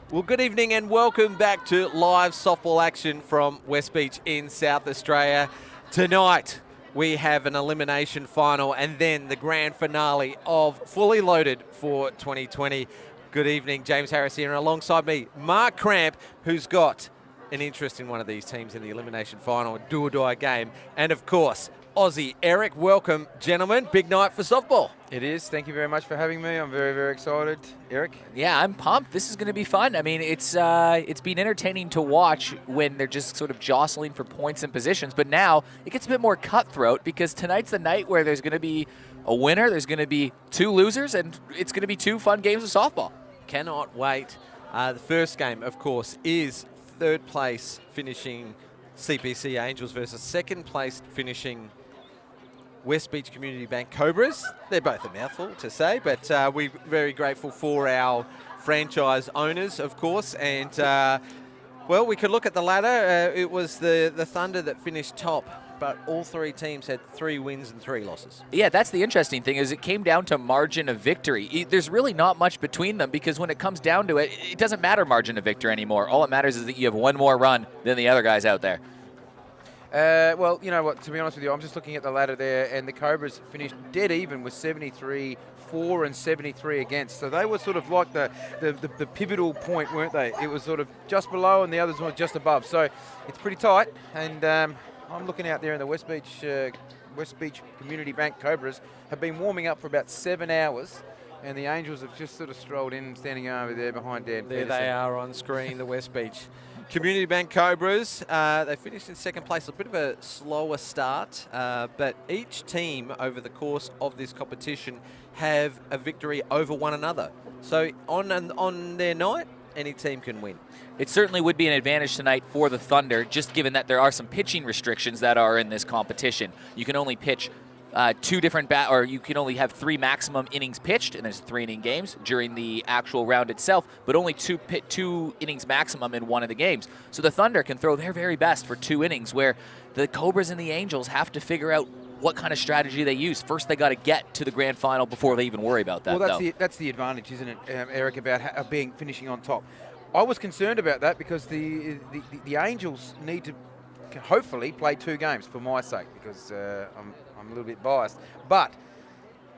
Well, good evening and welcome back to live softball action from West Beach in South Australia. Tonight, we have an elimination final and then the grand finale of Fully Loaded for 2020. Good evening, James Harris here, and alongside me, Mark Cramp, who's got an interest in one of these teams in the elimination final, a do-or-die game, and of course, Aussie Eric. Welcome, gentlemen. Big night for softball. It is. Thank you very much for having me. I'm very, very excited. Eric? Yeah, I'm pumped. This is going to be fun. I mean, it's been entertaining to watch when they're just sort of jostling for points and positions, but now it gets a bit more cutthroat because tonight's the night where there's going to be a winner, there's going to be two losers, and it's going to be two fun games of softball. Cannot wait. The first game, of course, is third place finishing CPC Angels versus second place finishing West Beach Community Bank Cobras. They're both a mouthful to say, but we're very grateful for our franchise owners, of course. And, well, we could look at the ladder. It was the Thunder that finished top, but all three teams had 3 wins and 3 losses. Yeah, that's the interesting thing is it came down to margin of victory. There's really not much between them because when it comes down to it, it doesn't matter margin of victory anymore. All it matters is that you have one more run than the other guys out there. Well, you know what, to be honest with you, I'm just looking at the ladder there, and the Cobras finished dead even with 73 for and 73 against. So they were sort of like the pivotal point, weren't they? It was sort of just below and the others were just above. So it's pretty tight, and I'm looking out there in the West Beach Community Bank Cobras have been warming up for about 7 hours, and the Angels have just sort of strolled in, standing over there behind Dan There Peterson. they are on screen, the West Beach Community Bank Cobras. They finished in second place, a bit of a slower start, but each team over the course of this competition have a victory over one another. So on their night, any team can win. It certainly would be an advantage tonight for the Thunder, just given that there are some pitching restrictions that are in this competition. You can only pitch two different or you can only have 3 maximum innings pitched, and there's 3-inning games during the actual round itself, but only two innings maximum in one of the games. So the Thunder can throw their very best for 2 innings, where the Cobras and the Angels have to figure out what kind of strategy they use. First, they got to get to the grand final before they even worry about that. Well, that's the advantage, isn't it, Eric, about finishing on top. I was concerned about that because the Angels need to hopefully play 2 games for my sake, because I'm a little bit biased. But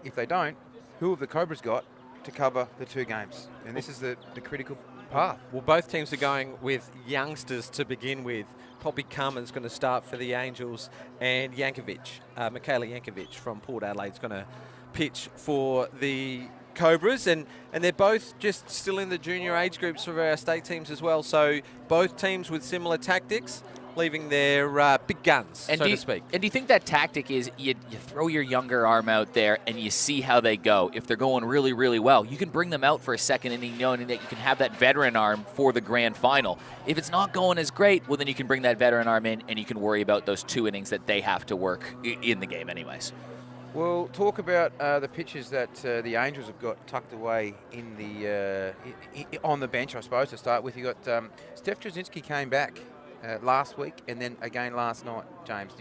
if they don't, who have the Cobras got to cover the 2 games? And this is the critical path. Well, both teams are going with youngsters to begin with. Poppy Carmen's going to start for the Angels, and Michaela Yankovic from Port Adelaide's going to pitch for the Cobras, and they're both just still in the junior age groups for our state teams as well. So both teams with similar tactics, leaving their big guns, so to speak. And do you think that tactic is you throw your younger arm out there and you see how they go? If they're going really, really well, you can bring them out for a second inning knowing that you can have that veteran arm for the grand final. If it's not going as great, well, then you can bring that veteran arm in and you can worry about those 2 innings that they have to work in the game anyways. We'll talk about the pitches that the Angels have got tucked away in the on the bench, I suppose, to start with. You got Steph Trzynski came back last week and then again last night. James,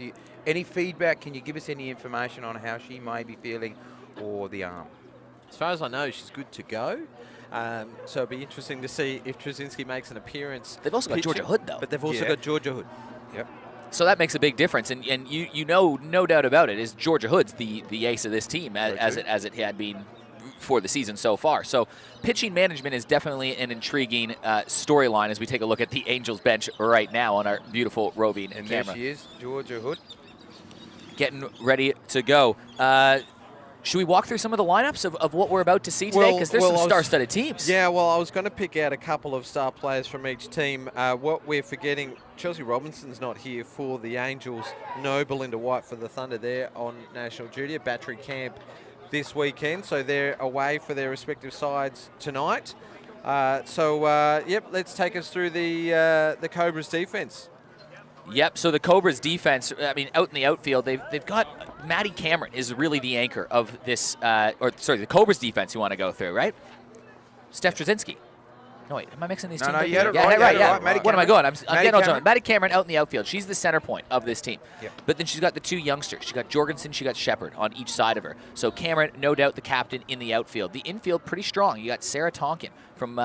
any feedback? Can you give us any information on how she may be feeling or the arm? As far as I know, she's good to go. So it'll be interesting to see if Trzynski makes an appearance. They've also got Georgia Hood, though. But they've also got Georgia Hood. Yep. So that makes a big difference, and you know, no doubt about it, is Georgia Hood's the ace of this team as it had been for the season so far. So pitching management is definitely an intriguing storyline as we take a look at the Angels bench right now on our beautiful roving camera. There she is, Georgia Hood. Getting ready to go. Should we walk through some of the lineups of what we're about to see today? Because there's some star-studded teams. Yeah, well, I was going to pick out a couple of star players from each team. What we're forgetting, Chelsea Robinson's not here for the Angels. No Belinda White for the Thunder. They're on national duty at Battery Camp this weekend, so they're away for their respective sides tonight. Yep, let's take us through the Cobras defense. Yep, so the Cobras defense, I mean, out in the outfield, they've got Maddie Cameron is really the anchor of this, the Cobras defense you want to go through, right? Steph Trzynski. No, wait, am I mixing these No, teams no, up you here? had it right, you had it right. Maddie What am I Cameron. going? I'm getting all John. Maddie Cameron out in the outfield. She's the center point of this team. Yep. But then she's got the two youngsters. She got Jorgensen, she got Shepard on each side of her. So Cameron, no doubt the captain in the outfield. The infield pretty strong. You got Sarah Tonkin from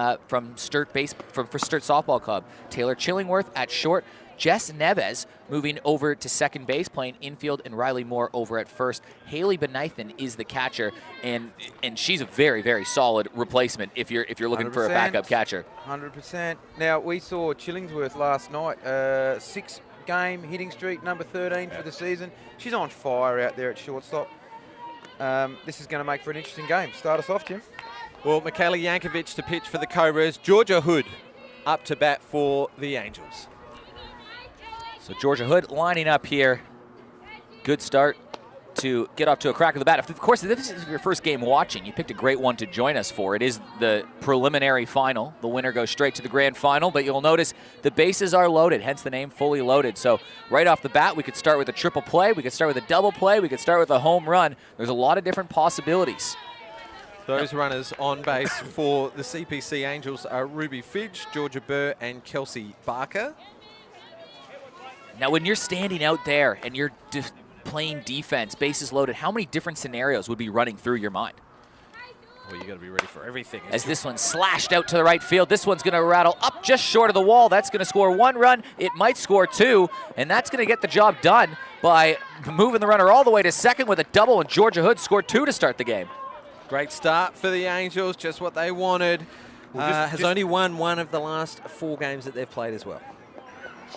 Sturt for Sturt Softball Club. Taylor Chillingworth at short. Jess Neves moving over to second base, playing infield, and Riley Moore over at first. Haley Benithan is the catcher, and she's a very, very solid replacement if you're looking for a backup catcher. 100%. Now, we saw Chillingsworth last night, 6-game hitting streak, number 13 for the season. She's on fire out there at shortstop. This is going to make for an interesting game. Start us off, Jim. Well, Michaela Yankovic to pitch for the Cobras. Georgia Hood up to bat for the Angels. So Georgia Hood lining up here. Good start to get off to a crack of the bat. Of course, if this is your first game watching, you picked a great one to join us for. It is the preliminary final. The winner goes straight to the grand final, but you'll notice the bases are loaded, hence the name Fully Loaded. So right off the bat, we could start with a triple play, we could start with a double play, we could start with a home run. There's a lot of different possibilities. Those runners on base for the CPC Angels are Ruby Fidge, Georgia Burr, and Kelsey Barker. Now, when you're standing out there and you're playing defense, bases loaded, how many different scenarios would be running through your mind? Well, you got to be ready for everything. As this one slashed out to the right field, this one's going to rattle up just short of the wall. That's going to score 1 run. It might score 2, and that's going to get the job done by moving the runner all the way to second with a double, and Georgia Hood scored 2 to start the game. Great start for the Angels, just what they wanted. Has only won 1 of the last 4 games that they've played as well.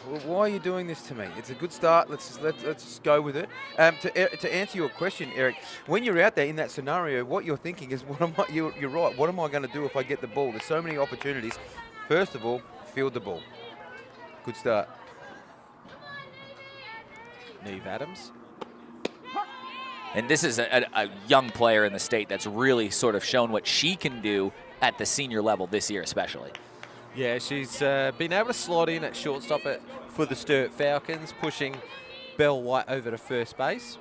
Well, why are you doing this to me? It's a good start. Let's just go with it. To answer your question, Eric, when you're out there in that scenario, what you're thinking is, you're right. What am I going to do if I get the ball? There's so many opportunities. First of all, field the ball. Good start. Neve Adams. And this is a young player in the state that's really sort of shown what she can do at the senior level this year especially. Yeah, she's been able to slot in at shortstop for the Sturt Falcons, pushing Belle White over to first base.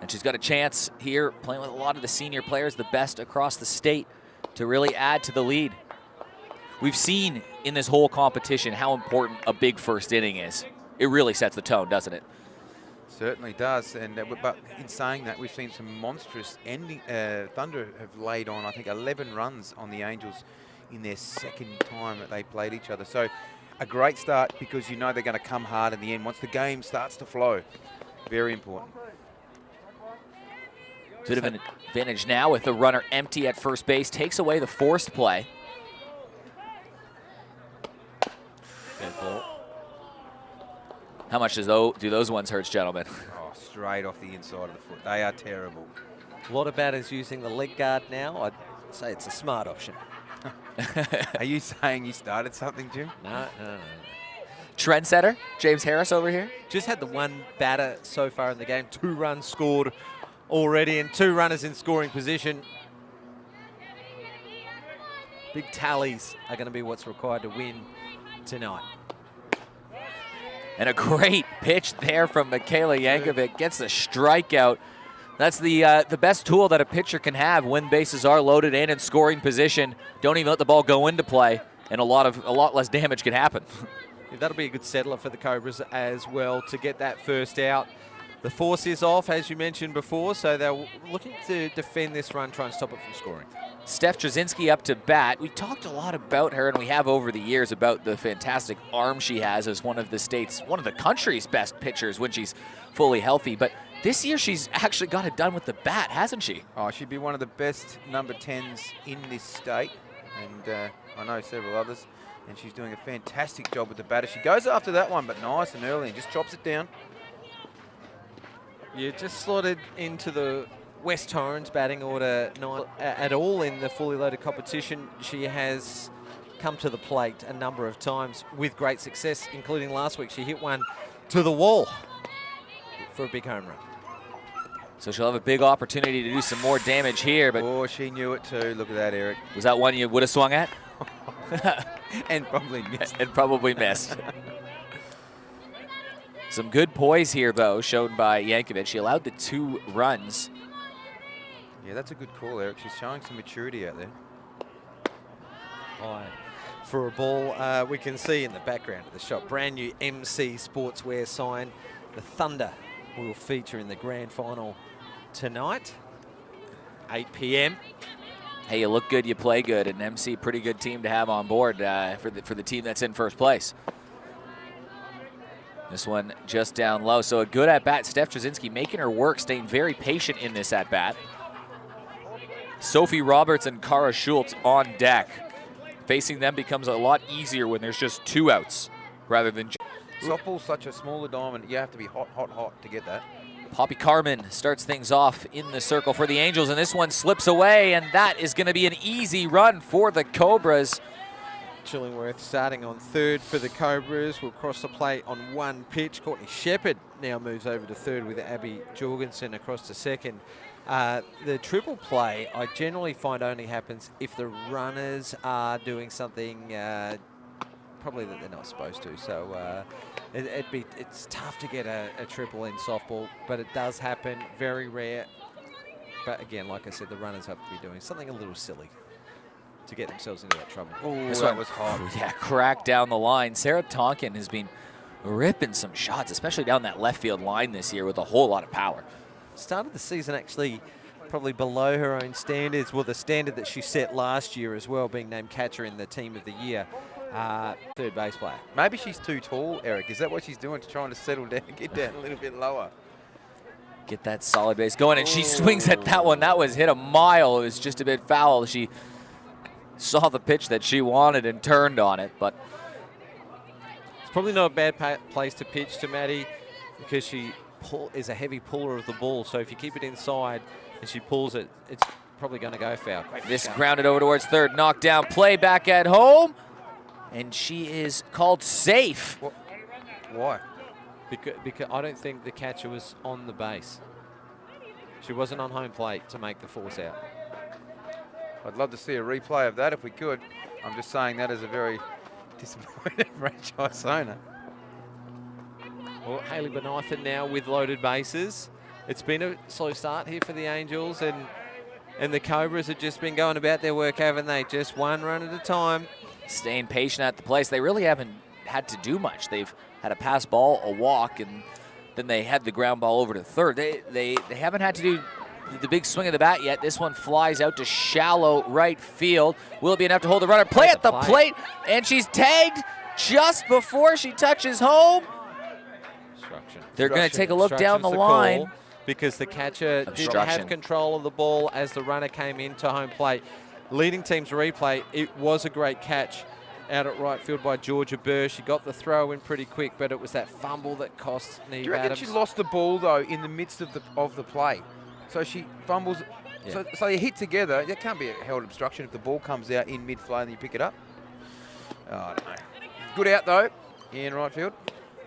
And she's got a chance here playing with a lot of the senior players, the best across the state, to really add to the lead. We've seen in this whole competition how important a big first inning is. It really sets the tone, doesn't it? Certainly does, and but in saying that, we've seen some monstrous ending. Thunder have laid on, I think, 11 runs on the Angels in their second time that they played each other. So a great start, because you know they're going to come hard in the end once the game starts to flow. Very important. Bit of an advantage now with the runner empty at first base. Takes away the forced play. Good ball. How much do those ones hurt, gentlemen? Oh, straight off the inside of the foot. They are terrible. A lot of batters using the leg guard now. I'd say it's a smart option. Are you saying you started something, Jim? No. Trendsetter, James Harris over here. Just had the 1 batter so far in the game. 2 runs scored already and 2 runners in scoring position. Big tallies are going to be what's required to win tonight. And a great pitch there from Michaela Yankovic. Gets the strikeout. That's the best tool that a pitcher can have when bases are loaded and in scoring position. Don't even let the ball go into play, and a lot less damage can happen. Yeah, that'll be a good settler for the Cobras as well to get that first out. The force is off, as you mentioned before, so they're looking to defend this run, try and stop it from scoring. Steph Trzynski up to bat. We talked a lot about her, and we have over the years, about the fantastic arm she has as one of the country's best pitchers when she's fully healthy. But this year she's actually got it done with the bat, hasn't she? Oh, she'd be one of the best number 10s in this state, and I know several others, and she's doing a fantastic job with the batter. She goes after that one, but nice and early, and just chops it down. You just slotted into the West Torrens batting order, not at all in the fully loaded competition. She has come to the plate a number of times with great success, including last week. She hit one to the wall for a big home run. So she'll have a big opportunity to do some more damage here. But oh, she knew it too. Look at that, Eric. Was that one you would have swung at? And probably missed. And probably missed. Some good poise here, though, shown by Yankovic. She allowed the 2 runs. Yeah, that's a good call, Eric. She's showing some maturity out there. high for a ball. We can see in the background of the shot, brand new Emmsee sportswear sign. The Thunder will feature in the grand final tonight, 8 p.m. Hey, you look good, you play good, and Emmsee, pretty good team to have on board for the team that's in first place. This one just down low, so a good at-bat. Steph Trzynski making her work, staying very patient in this at-bat. Sophie Roberts and Kara Schultz on deck. Facing them becomes a lot easier when there's just 2 outs rather than... Softball's such a smaller diamond, you have to be hot, hot, hot to get that. Poppy Carmen starts things off in the circle for the Angels, and this one slips away, and that is going to be an easy run for the Cobras. Chillingworth starting on third for the Cobras. Will cross the plate on 1 pitch. Courtney Shepherd now moves over to third with Abby Jorgensen across to second. The triple play I generally find only happens if the runners are doing something probably that they're not supposed to. So it's tough to get a triple in softball, but it does happen. Very rare. But again, like I said, the runners have to be doing something a little silly to get themselves into that trouble. Ooh, This that one was hot. Yeah, cracked down the line. Sarah Tonkin has been ripping some shots, especially down that left field line this year with a whole lot of power. Started the season actually probably below her own standards. Well, the standard that she set last year as well, being named catcher in the team of the year. Third base player. Maybe she's too tall, Eric. Is that what she's doing, to trying to settle down, get down a little bit lower? Get that solid base going, and she swings at that one. That was hit a mile. It was just a bit foul. She saw the pitch that she wanted and turned on it, but It's probably not a bad place to pitch to Maddie, because she is a heavy puller of the ball. So if you keep it inside and she pulls it, it's probably going to go foul. this grounded over towards third. Knocked down, play back at home, and she is called safe. Why? Because I don't think the catcher was on the base. She wasn't on home plate to make the force out. I'd love to see a replay of that if we could. I'm just saying that as a very disappointed franchise owner. Well, Hayley Benithan now with loaded bases. It's been a slow start here for the Angels, and the Cobras have just been going about their work, haven't they? Just 1 run at a time. Staying patient at the place. They really haven't had to do much. They've had a pass ball, a walk, and then they had the ground ball over to third. They haven't had to do the big swing of the bat yet. This one flies out to shallow right field. Will it be enough to hold the runner? Play at the plate, and she's tagged just before she touches home. They're going to take a look down the line. Because the catcher didn't have control of the ball as the runner came into home plate. Leading team's replay, it was a great catch out at right field by Georgia Burr. She got the throw in pretty quick, but it was that fumble that cost Neve Do you reckon Adams. she lost the ball, though, in the midst of the play? So she fumbles. Yeah. So you hit together. There can't be a held obstruction if the ball comes out in mid-flow and you pick it up. Oh, I don't know. Good out, though, in right field.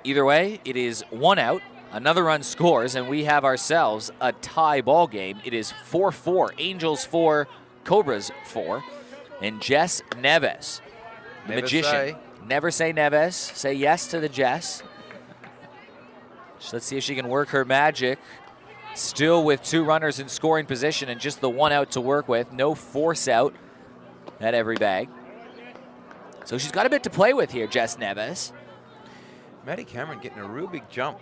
Either way, it is 1 out. Another run scores, and we have ourselves a tie ball game. It is 4-4. Angels 4, Cobras 4. And Jess Neves, the magician. Never say Neves. Say yes to the Jess. So let's see if she can work her magic. Still with 2 runners in scoring position and just the 1 out to work with. No force out at every bag. So she's got a bit to play with here, Jess Neves. Maddie Cameron getting a real big jump.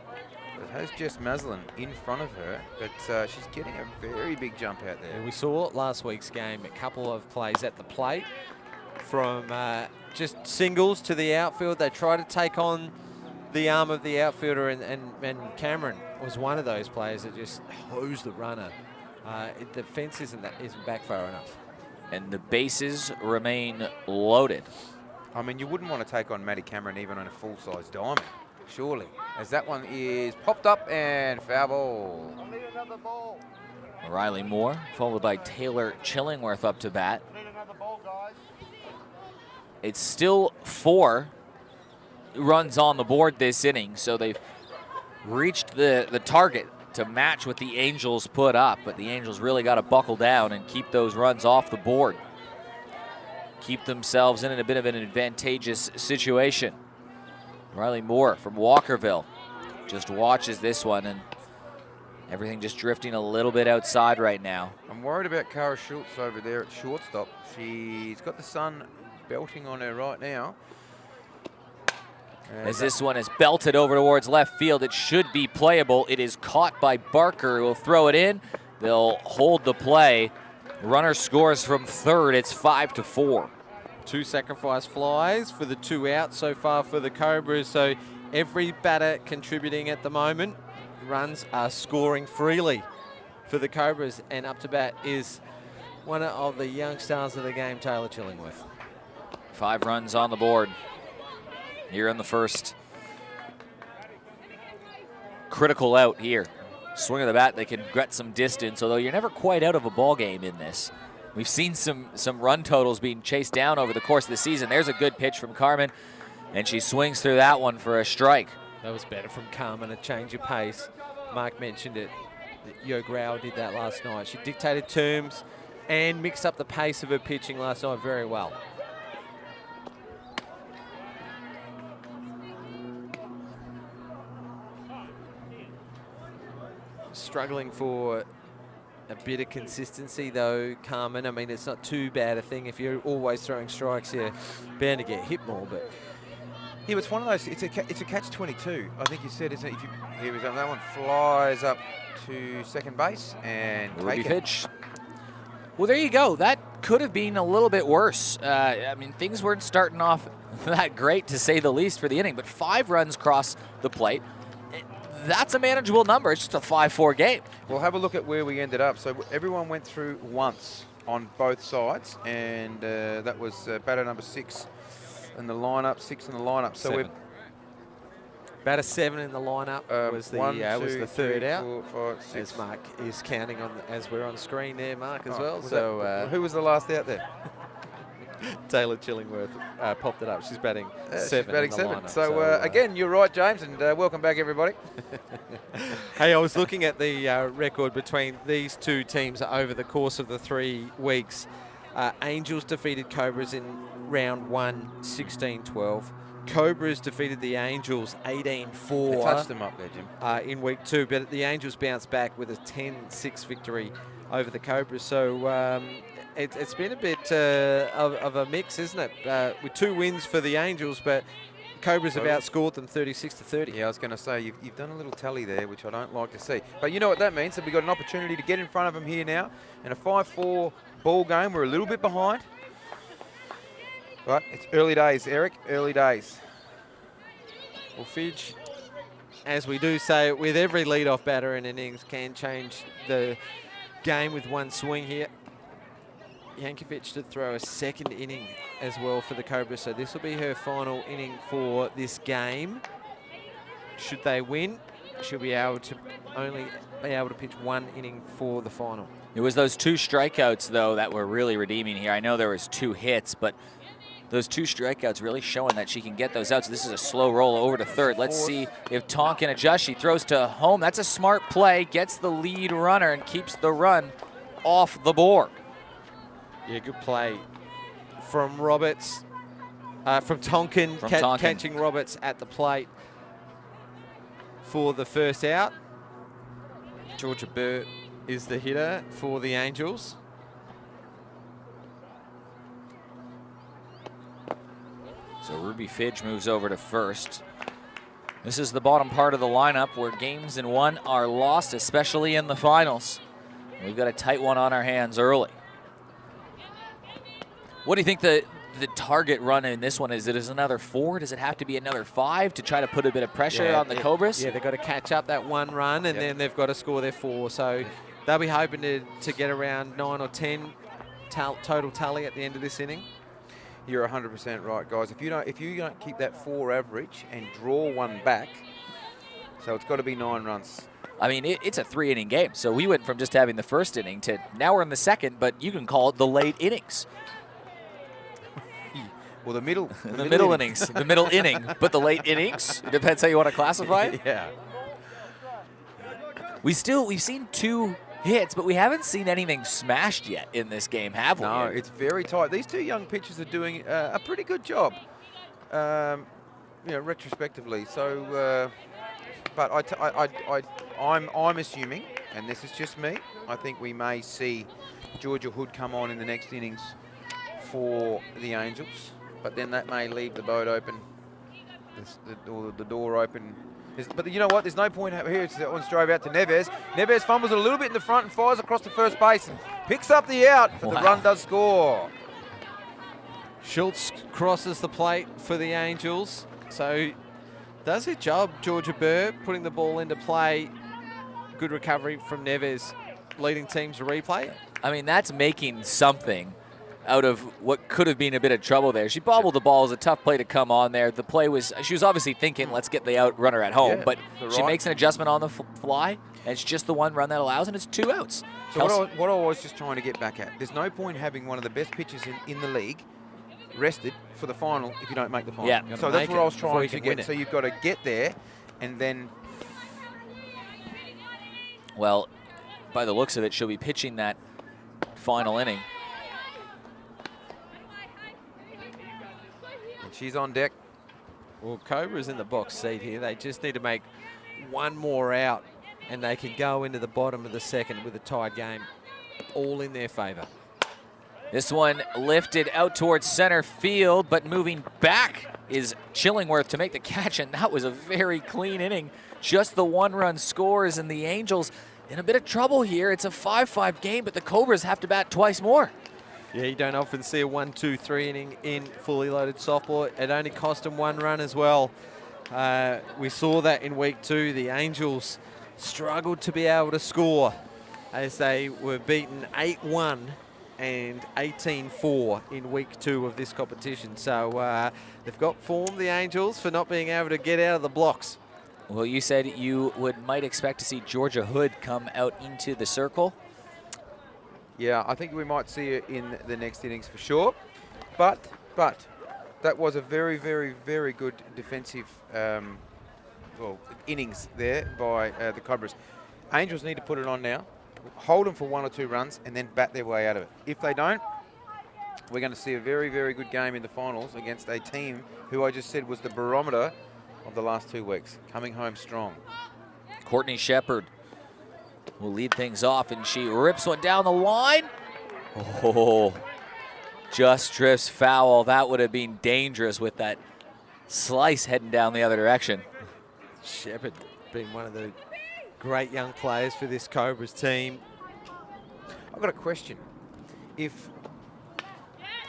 It has Jess Maslin in front of her, but she's getting a very big jump out there. And we saw last week's game a couple of plays at the plate from just singles to the outfield. They try to take on the arm of the outfielder, and Cameron was one of those players that just hosed the runner. The fence isn't back far enough. And the bases remain loaded. I mean, you wouldn't want to take on Maddie Cameron even on a full-size diamond, surely, as that one is popped up and foul ball. I need another ball. Riley Moore, followed by Taylor Chillingworth up to bat. I need another ball, guys. It's still 4 runs on the board this inning, so they've reached the target to match what the Angels put up, but the Angels really got to buckle down and keep those runs off the board. Keep themselves in a bit of an advantageous situation. Riley Moore from Walkerville just watches this one, and everything just drifting a little bit outside right now. I'm worried about Kara Schultz over there at shortstop. She's got the sun belting on her right now. As this one is belted over towards left field, it should be playable. It is caught by Barker, who will throw it in. They'll hold the play. Runner scores from third. It's 5-4. 2 sacrifice flies for the 2 outs so far for the Cobras. So every batter contributing at the moment. Runs are scoring freely for the Cobras, and up to bat is one of the young stars of the game, Taylor Chillingworth. 5 runs on the board here in the first. Critical out here. Swing of the bat, they can get some distance, although you're never quite out of a ball game in this. We've seen some run totals being chased down over the course of the season. There's a good pitch from Carmen, and she swings through that one for a strike. That was better from Carmen, a change of pace. Mark mentioned it. Yo Grau did that last night. She dictated terms and mixed up the pace of her pitching last night very well. Struggling for a bit of consistency though, Carmen. I mean, it's not too bad a thing. If you're always throwing strikes, you're bound to get hit more. But yeah, it's one of those. It's a catch-22. I think you said, isn't it? If you, here we go. That one flies up to second base and Millie take it. Fidge. Well, there you go. That could have been a little bit worse. I mean, things weren't starting off that great, to say the least, for the inning. But 5 runs cross the plate. That's a manageable number. It's just a 5-4 game. We'll have a look at where we ended up. So everyone went through once on both sides, and that was batter number 6 in the lineup. 6 in the lineup. So 7. Batter 7 in the lineup was the third out. 4, 5, 6. As Mark is counting on, as we're on screen there, Mark, as well. Was So that, who was the last out there? Taylor Chillingworth popped it up. She's batting 7. She's batting in the 7. lineup. So again, you're right, James, and welcome back, everybody. Hey, I was looking at the record between these two teams over the course of the 3 weeks. Angels defeated Cobras in round 1, 16-12. Cobras defeated the Angels 18-4. They touched them up there, Jim. In week 2, but the Angels bounced back with a 10-6 victory over the Cobras. So it's been a bit of a mix, isn't it? With 2 wins for the Angels, but Cobras have outscored them 36-30. Yeah, I was going to say, you've done a little tally there, which I don't like to see. But you know what that means? So we've got an opportunity to get in front of them here now. In a 5-4 ball game, we're a little bit behind. But it's early days, Eric, early days. Well, Fidge, as we do say, with every leadoff batter in innings, can change the game with one swing here. Yankovic to throw a 2nd inning as well for the Cobras, so this will be her final inning for this game. Should they win, she'll be able to only be able to pitch 1 inning for the final. It was those 2 strikeouts, though, that were really redeeming here. I know there was 2 hits, but those 2 strikeouts really showing that she can get those outs. This is a slow roll over to third. Let's see if Tonk can adjust. She throws to home. That's a smart play. Gets the lead runner and keeps the run off the board. Yeah, good play from Roberts, from Tonkin, catching Roberts at the plate for the first out. Georgia Burt is the hitter for the Angels. So Ruby Fidge moves over to first. This is the bottom part of the lineup where games in 1 are lost, especially in the finals. We've got a tight one on our hands early. What do you think the target run in this one is? It is another 4? Does it have to be another 5 to try to put a bit of pressure on the Cobras? Yeah, they've got to catch up that 1 run, and then they've got to score their 4. So they'll be hoping to get around 9 or 10 total tally at the end of this inning. You're 100% right, guys. If you don't keep that 4 average and draw 1 back, so it's got to be 9 runs. I mean, it's a 3-inning game. So we went from just having the first inning to now we're in the second, but you can call it the late innings. Well, the middle innings, the middle inning, but the late innings. It depends how you want to classify it. Yeah. We've seen 2 hits, but we haven't seen anything smashed yet in this game, have we? No, it's very tight. These 2 young pitchers are doing a pretty good job, retrospectively. So, but I'm assuming, and this is just me, I think we may see Georgia Hood come on in the next innings for the Angels, but then that may leave the boat open, or the door open. But you know what? There's no point here. It's on straight out to Neves. Neves fumbles it a little bit in the front and fires across the first base and picks up the out, but the run does score. Schultz crosses the plate for the Angels. So does his job, Georgia Burr, putting the ball into play. Good recovery from Neves, leading teams to replay. I mean, that's making something out of what could have been a bit of trouble there. She bobbled the ball. It was a tough play to come on there. The play was, she was obviously thinking, let's get the out runner at home, but she makes an adjustment on the fly, and it's just the one run that allows, and it's 2 outs. So what I was just trying to get back at, there's no point having one of the best pitchers in the league rested for the final if you don't make the final. Yeah. So that's what I was trying to get. So you've got to get there, and then... Well, by the looks of it, she'll be pitching that final inning. And she's on deck. Well, Cobra's in the box seat here. They just need to make one more out, and they can go into the bottom of the second with a tied game. All in their favour. This one lifted out towards center field, but moving back is Chillingworth to make the catch, and that was a very clean inning. Just the 1-run scores, and the Angels in a bit of trouble here. It's a 5-5 game, but the Cobras have to bat twice more. Yeah, you don't often see a 1-2-3 inning in fully loaded softball. It only cost them 1 run as well. We saw that in week 2. The Angels struggled to be able to score as they were beaten 8-1 and 18-4 in week 2 of this competition. So they've got form, the Angels, for not being able to get out of the blocks. Well, you said you might expect to see Georgia Hood come out into the circle. Yeah, I think we might see it in the next innings for sure. But that was a very, very, very good defensive innings there by the Cobras. Angels need to put it on now, hold them for 1 or 2 runs, and then bat their way out of it. If they don't, we're going to see a very, very good game in the finals against a team who I just said was the barometer of the last 2 weeks, coming home strong. Courtney Shepard will lead things off, and she rips one down the line. Oh, just drifts foul. That would have been dangerous with that slice heading down the other direction. Shepard being one of the great young players for this Cobras team. I've got a question. If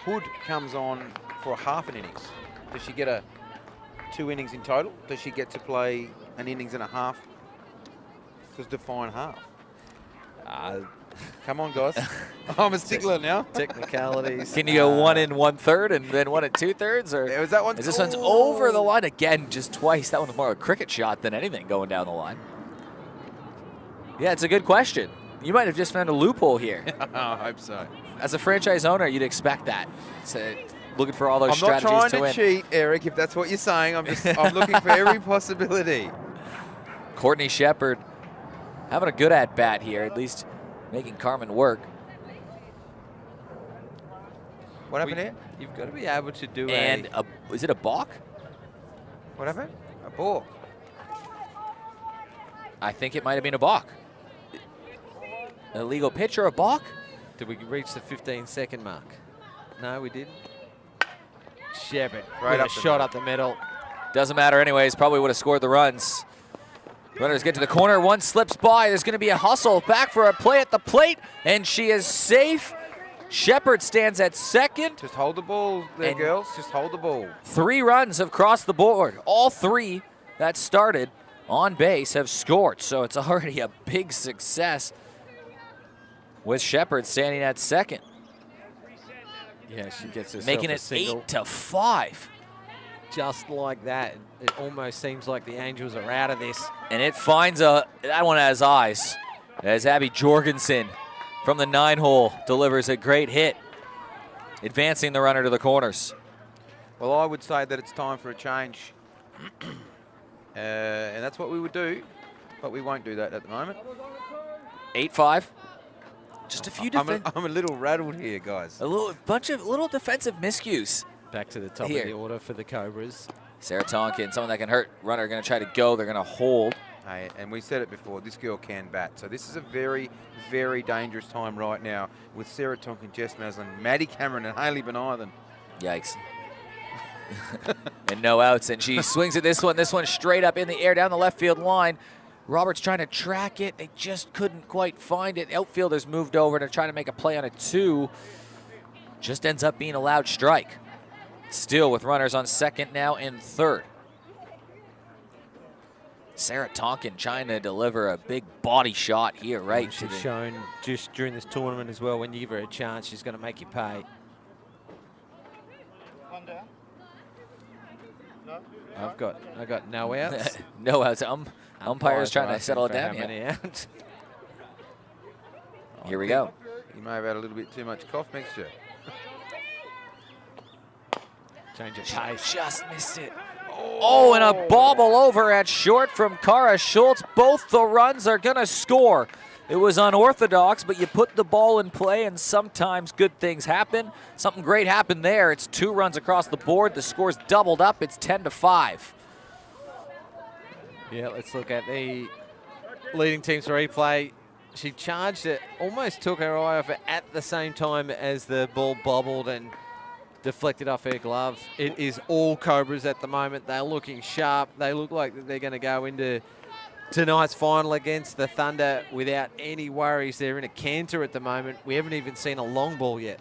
Hood comes on for half an innings, does she get 2 innings in total? Does she get to play an innings and a half? Just define half. Come on, guys. I'm a stickler now. Technicalities. Can you go 1 1/3 and then 1 2/3? Or was that one? This one's over the line again, just twice. That one's more a cricket shot than anything going down the line. Yeah, it's a good question. You might have just found a loophole here. I hope so. As a franchise owner, you'd expect that. So looking for all those strategies to win. I'm not trying to cheat, Eric, if that's what you're saying. I'm looking for every possibility. Courtney Shepard having a good at-bat here, at least making Carmen work. What happened here? You've got to be able to do Is it a balk? What happened? A ball. I think it might have been a balk. An illegal pitch or a balk? Did we reach the 15-second mark? No, we didn't. Shepard, right up shot up the middle. Doesn't matter anyways, probably would have scored the runs. Runners get to the corner, one slips by. There's going to be a hustle back for a play at the plate, and she is safe. Shepard stands at second. Just hold the ball there, girls. Just hold the ball. 3 runs have crossed the board. All 3 that started on base have scored, so it's already a big success with Shepard standing at second. Yeah, she gets herself making a it single. 8-5. Just like that, it almost seems like the Angels are out of this. And it finds that one has eyes, as Abby Jorgensen from the 9-hole delivers a great hit, advancing the runner to the corners. Well, I would say that it's time for a change. And that's what we would do, but we won't do that at the moment. 8-5. Just a few I'm a little rattled here, guys. A bunch of little defensive miscues. Back to the top of the order for the Cobras. Sarah Tonkin, someone that can hurt. Runner going to try to go. They're going to hold. Hey, and we said it before, this girl can bat. So this is a very, very dangerous time right now with Sarah Tonkin, Jess Maslin, Maddie Cameron, and Hayley Benithan. Yikes. And no outs, and she swings at this one straight up in the air down the left field line. Roberts trying to track it. They just couldn't quite find it. Outfielders moved over to try to make a play on it too. Just ends up being a loud strike. Still with runners on second now and third. Sarah Tonkin trying to deliver a big body shot here, right? She's shown just during this tournament as well, when you give her a chance, she's going to make you pay. One down. No. I got no outs. No outs. Umpire's trying to settle it down. How many outs? Here we go. You may have had a little bit too much cough mixture. Change of pace. Just missed it. Oh, and a bobble over at short from Kara Schultz. Both the runs are going to score. It was unorthodox, but you put the ball in play, and sometimes good things happen. Something great happened there. It's 2 runs across the board. The score's doubled up. It's 10-5. Yeah, let's look at the leading team's replay. She charged it, almost took her eye off it at the same time as the ball bobbled and deflected off her glove. It is all Cobras at the moment. They're looking sharp. They look like they're going to go into tonight's final against the Thunder without any worries. They're in a canter at the moment. We haven't even seen a long ball yet.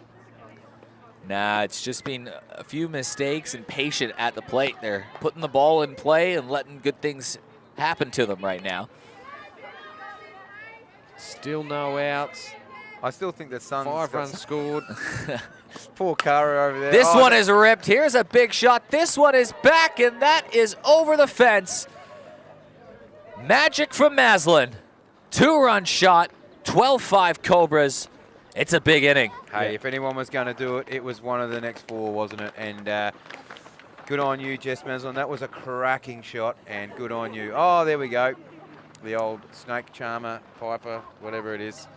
Nah, it's just been a few mistakes and patient at the plate. They're putting the ball in play and letting good things happen to them right now. Still no outs. I still think the Suns 5 runs scored. Poor Kara over there. This one is ripped. Here's a big shot. This one is back, and that is over the fence. Magic from Maslin. 2-run shot, 12-5 Cobras. It's a big inning. Hey, if anyone was going to do it, it was one of the next 4, wasn't it? And good on you, Jess Maslin. That was a cracking shot, and good on you. Oh, there we go. The old snake charmer, piper, whatever it is.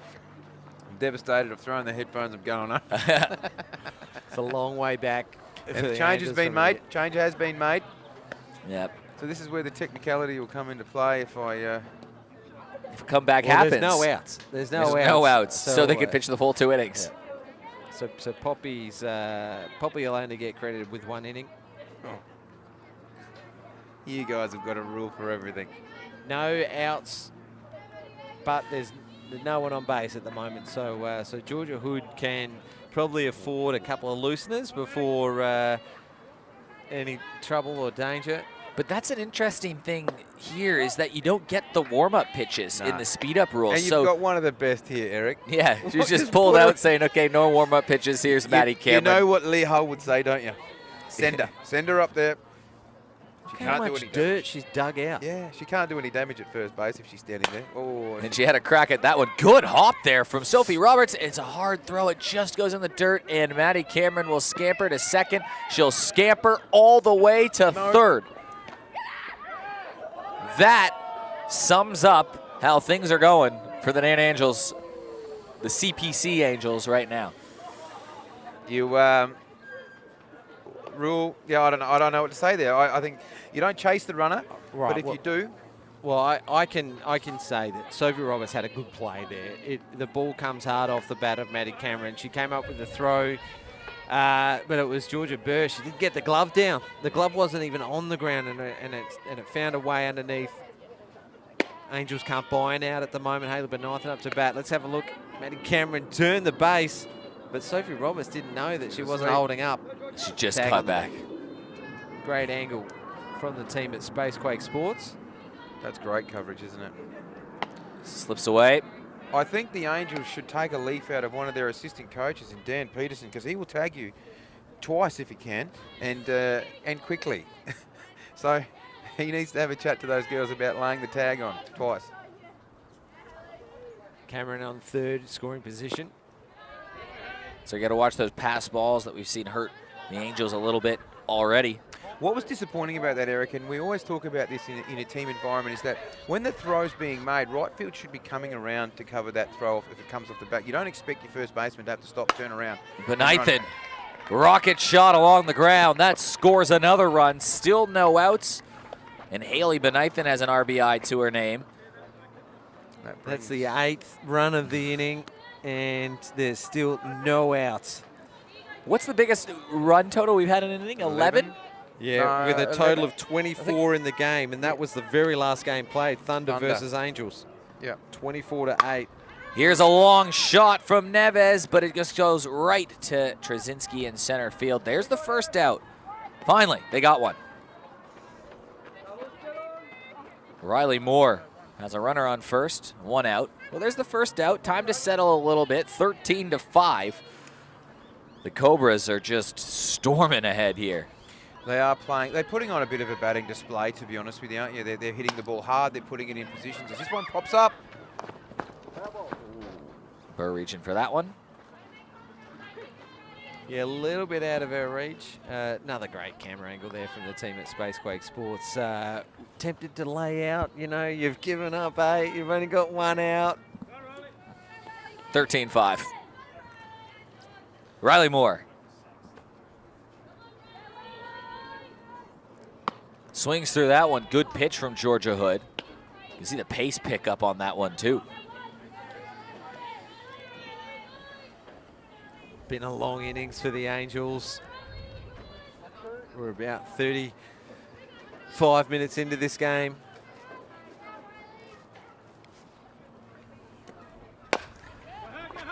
I'm devastated. I've thrown the headphones. I'm going on. It's a long way back. And the change has been made. Change has been made. Yep. So this is where the technicality will come into play if I... If a comeback happens. There's no outs. There's no outs. So they can pitch the full 2 innings. Yeah. So Poppy will only get credited with 1 inning. Oh. You guys have got a rule for everything. No outs, but there's no one on base at the moment. So so Georgia Hood can probably afford a couple of looseners before any trouble or danger. But that's an interesting thing here is that you don't get the warm-up pitches in the speed-up rules. And you've got one of the best here, Eric. Yeah, she's just pulled out saying, okay, no warm-up pitches. Here's Maddie Cameron. You know what Lee Hull would say, don't you? Send her. Send her up there. She How can't do much any dirt damage. she's dug out. Yeah, she can't do any damage at first base if she's standing there. Oh, And she had a crack at that one. Good hop there from Sophie Roberts. It's a hard throw. It just goes in the dirt, and Maddie Cameron will scamper to second. She'll scamper all the way to third. That sums up how things are going for the Nan Angels, the CPC Angels right now. You rule, yeah, I don't know what to say there. I think you don't chase the runner, Right, but if well- you do, Well, I can say that Sophie Roberts had a good play there. The ball comes hard off the bat of Maddie Cameron. She came up with the throw, but it was Georgia Burr. She didn't get the glove down. The glove wasn't even on the ground, and it found a way underneath. Angels can't buy an out at the moment. Hayley Benithan up to bat. Let's have a look. Maddie Cameron turned the base, but Sophie Roberts didn't know that she wasn't holding up. She just Tag cut on the back. Great angle from the team at Spacequake Sports. that's great coverage, isn't it? Slips away. I think the Angels should take a leaf out of one of their assistant coaches in Dan Peterson, because he will tag you twice if he can, and quickly. So he needs to have a chat to those girls about laying the tag on twice. Cameron on third, scoring position. So you got to watch those pass balls that we've seen hurt the Angels a little bit already. What was disappointing about that, Eric, and we always talk about this in a team environment, is that when the throw's being made, right field should be coming around to cover that throw if it comes off the bat. You don't expect your first baseman to have to stop, turn around. Benithan, rocket shot along the ground. That scores another run. Still no outs. And Haley Benithan has an RBI to her name. That's the 8th run of the inning, and there's still no outs. What's the biggest run total we've had in an inning? 11? Yeah, with a total of 24 in the game, and that was the very last game played, Thunder versus Angels. Yeah. 24-8. Here's a long shot from Neves, but it just goes right to Trzynski in center field. There's the first out. Finally, they got one. Riley Moore has a runner on first, 1 out. Well, there's the first out. Time to settle a little bit, 13-5. The Cobras are just storming ahead here. They are playing. They're putting on a bit of a batting display, to be honest with you, aren't you? They're hitting the ball hard. They're putting it in positions. As this one pops up. Burr reaching for that one. Yeah, a little bit out of her reach. Another great camera angle there from the team at Spacequake Sports. Tempted to lay out, you know, you've given up 8, you've only got 1 out. 13-5. Riley Moore. Swings through that one. Good pitch from Georgia Hood. You can see the pace pick up on that one, too. Been a long innings for the Angels. We're about 35 minutes into this game.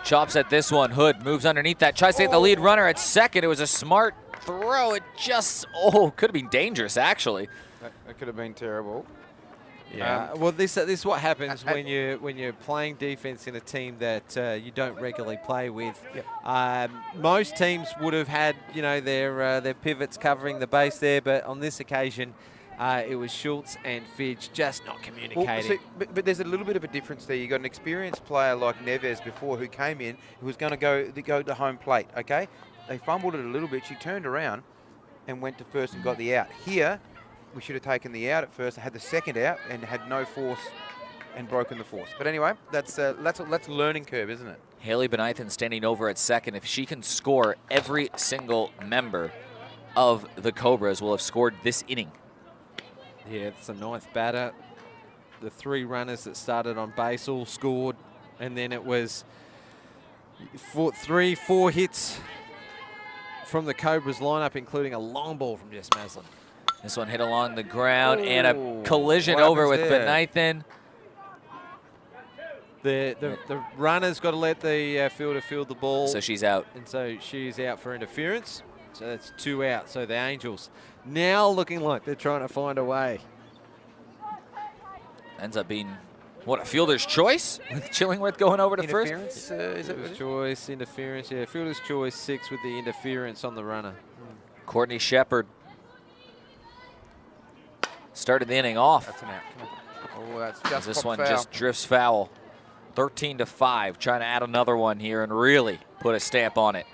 Chops at this one. Hood moves underneath that. Tries to get the lead runner at second. It was a smart throw. It just, could have been dangerous, actually. That could have been terrible. Yeah. Well, this is what happens when you're playing defense in a team that you don't regularly play with. Yep. Most teams would have had, you know, their pivots covering the base there, but on this occasion, it was Schultz and Fidge just not communicating. Well, see, but there's a little bit of a difference there. You got an experienced player like Neves before who came in, who was going to go to home plate. Okay, they fumbled it a little bit. She turned around and went to first and got the out. Here, we should have taken the out at first, had the second out, and had no force and broken the force. But anyway, that's a learning curve, isn't it? Haley Benithan standing over at second. If she can score, every single member of the Cobras will have scored this inning. Yeah, it's the 9th batter. The 3 runners that started on base all scored, and then it was 4 hits from the Cobras lineup, including a long ball from Jess Maslin. This one hit along the ground and a collision over with Benithan. The runner's got to let the fielder field the ball. So she's out. And so she's out for interference. So that's 2 out. So the Angels now looking like they're trying to find a way. Ends up being, what, a fielder's choice? With Chillingworth going over to first? Interference, is it? Fielder's choice, interference. Yeah, fielder's choice 6 with the interference on the runner. Courtney Shepard started the inning off. That's an out. Come on. Oh, that's just This one foul. just drifts foul. 13-5, trying to add another one here and really put a stamp on it.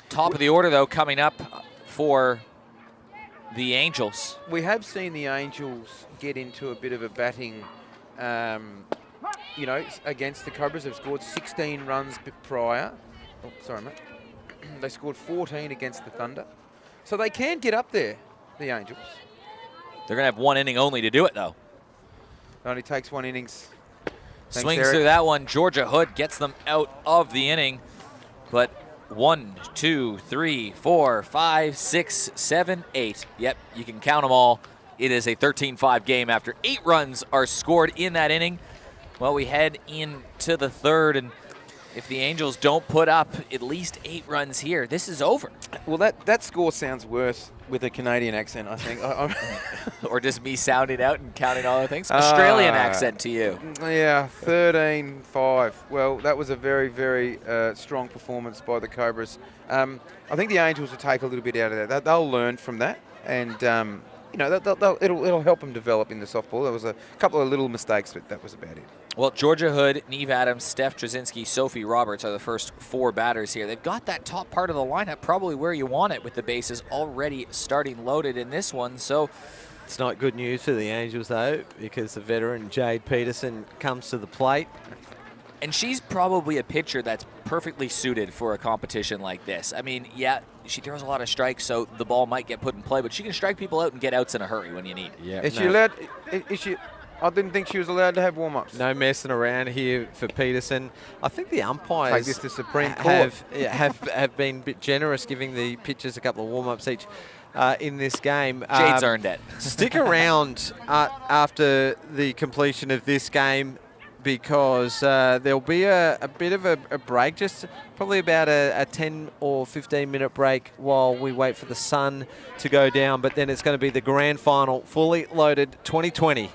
Top of the order, though, coming up for the Angels. We have seen the Angels get into a bit of a batting, you know, against the Cobras. They've scored 16 runs prior. Oh, sorry, mate. They scored 14 against the Thunder. So they can get up there, the Angels. They're going to have 1 inning only to do it, though. It only takes 1 innings. Thanks, Swings Eric. through that one. Georgia Hood gets them out of the inning. But 1, 2, 3, 4, 5, 6, 7, 8. Yep, you can count them all. It is a 13-5 game after 8 runs are scored in that inning. Well, we head into the 3rd, and if the Angels don't put up at least 8 runs here, this is over. Well, that score sounds worse with a Canadian accent, I think. Or just me sounding out and counting all the things. Australian accent to you. Yeah, 13-5. Well, that was a very, very strong performance by the Cobras. I think the Angels will take a little bit out of that. They'll learn from that, and you know, it'll help them develop in the softball. There was a couple of little mistakes, but that was about it. Well, Georgia Hood, Neve Adams, Steph Trzynski, Sophie Roberts are the first 4 batters here. They've got that top part of the lineup probably where you want it, with the bases already starting loaded in this one. So It's not good news for the Angels, though, because the veteran Jade Peterson comes to the plate. And she's probably a pitcher that's perfectly suited for a competition like this. I mean, yeah, she throws a lot of strikes, so the ball might get put in play, but she can strike people out and get outs in a hurry when you need. Yeah. Is she allowed? Is she? I didn't think she was allowed to have warm-ups. No messing around here for Peterson. I think the umpires Take this to Supreme Court. have been a bit generous, giving the pitchers a couple of warm-ups each in this game. Jade's earned it. Stick around after the completion of this game, because there'll be a bit of a break, just probably about a 10 or 15-minute break while we wait for the sun to go down. But then it's going to be the grand final, fully loaded 2020.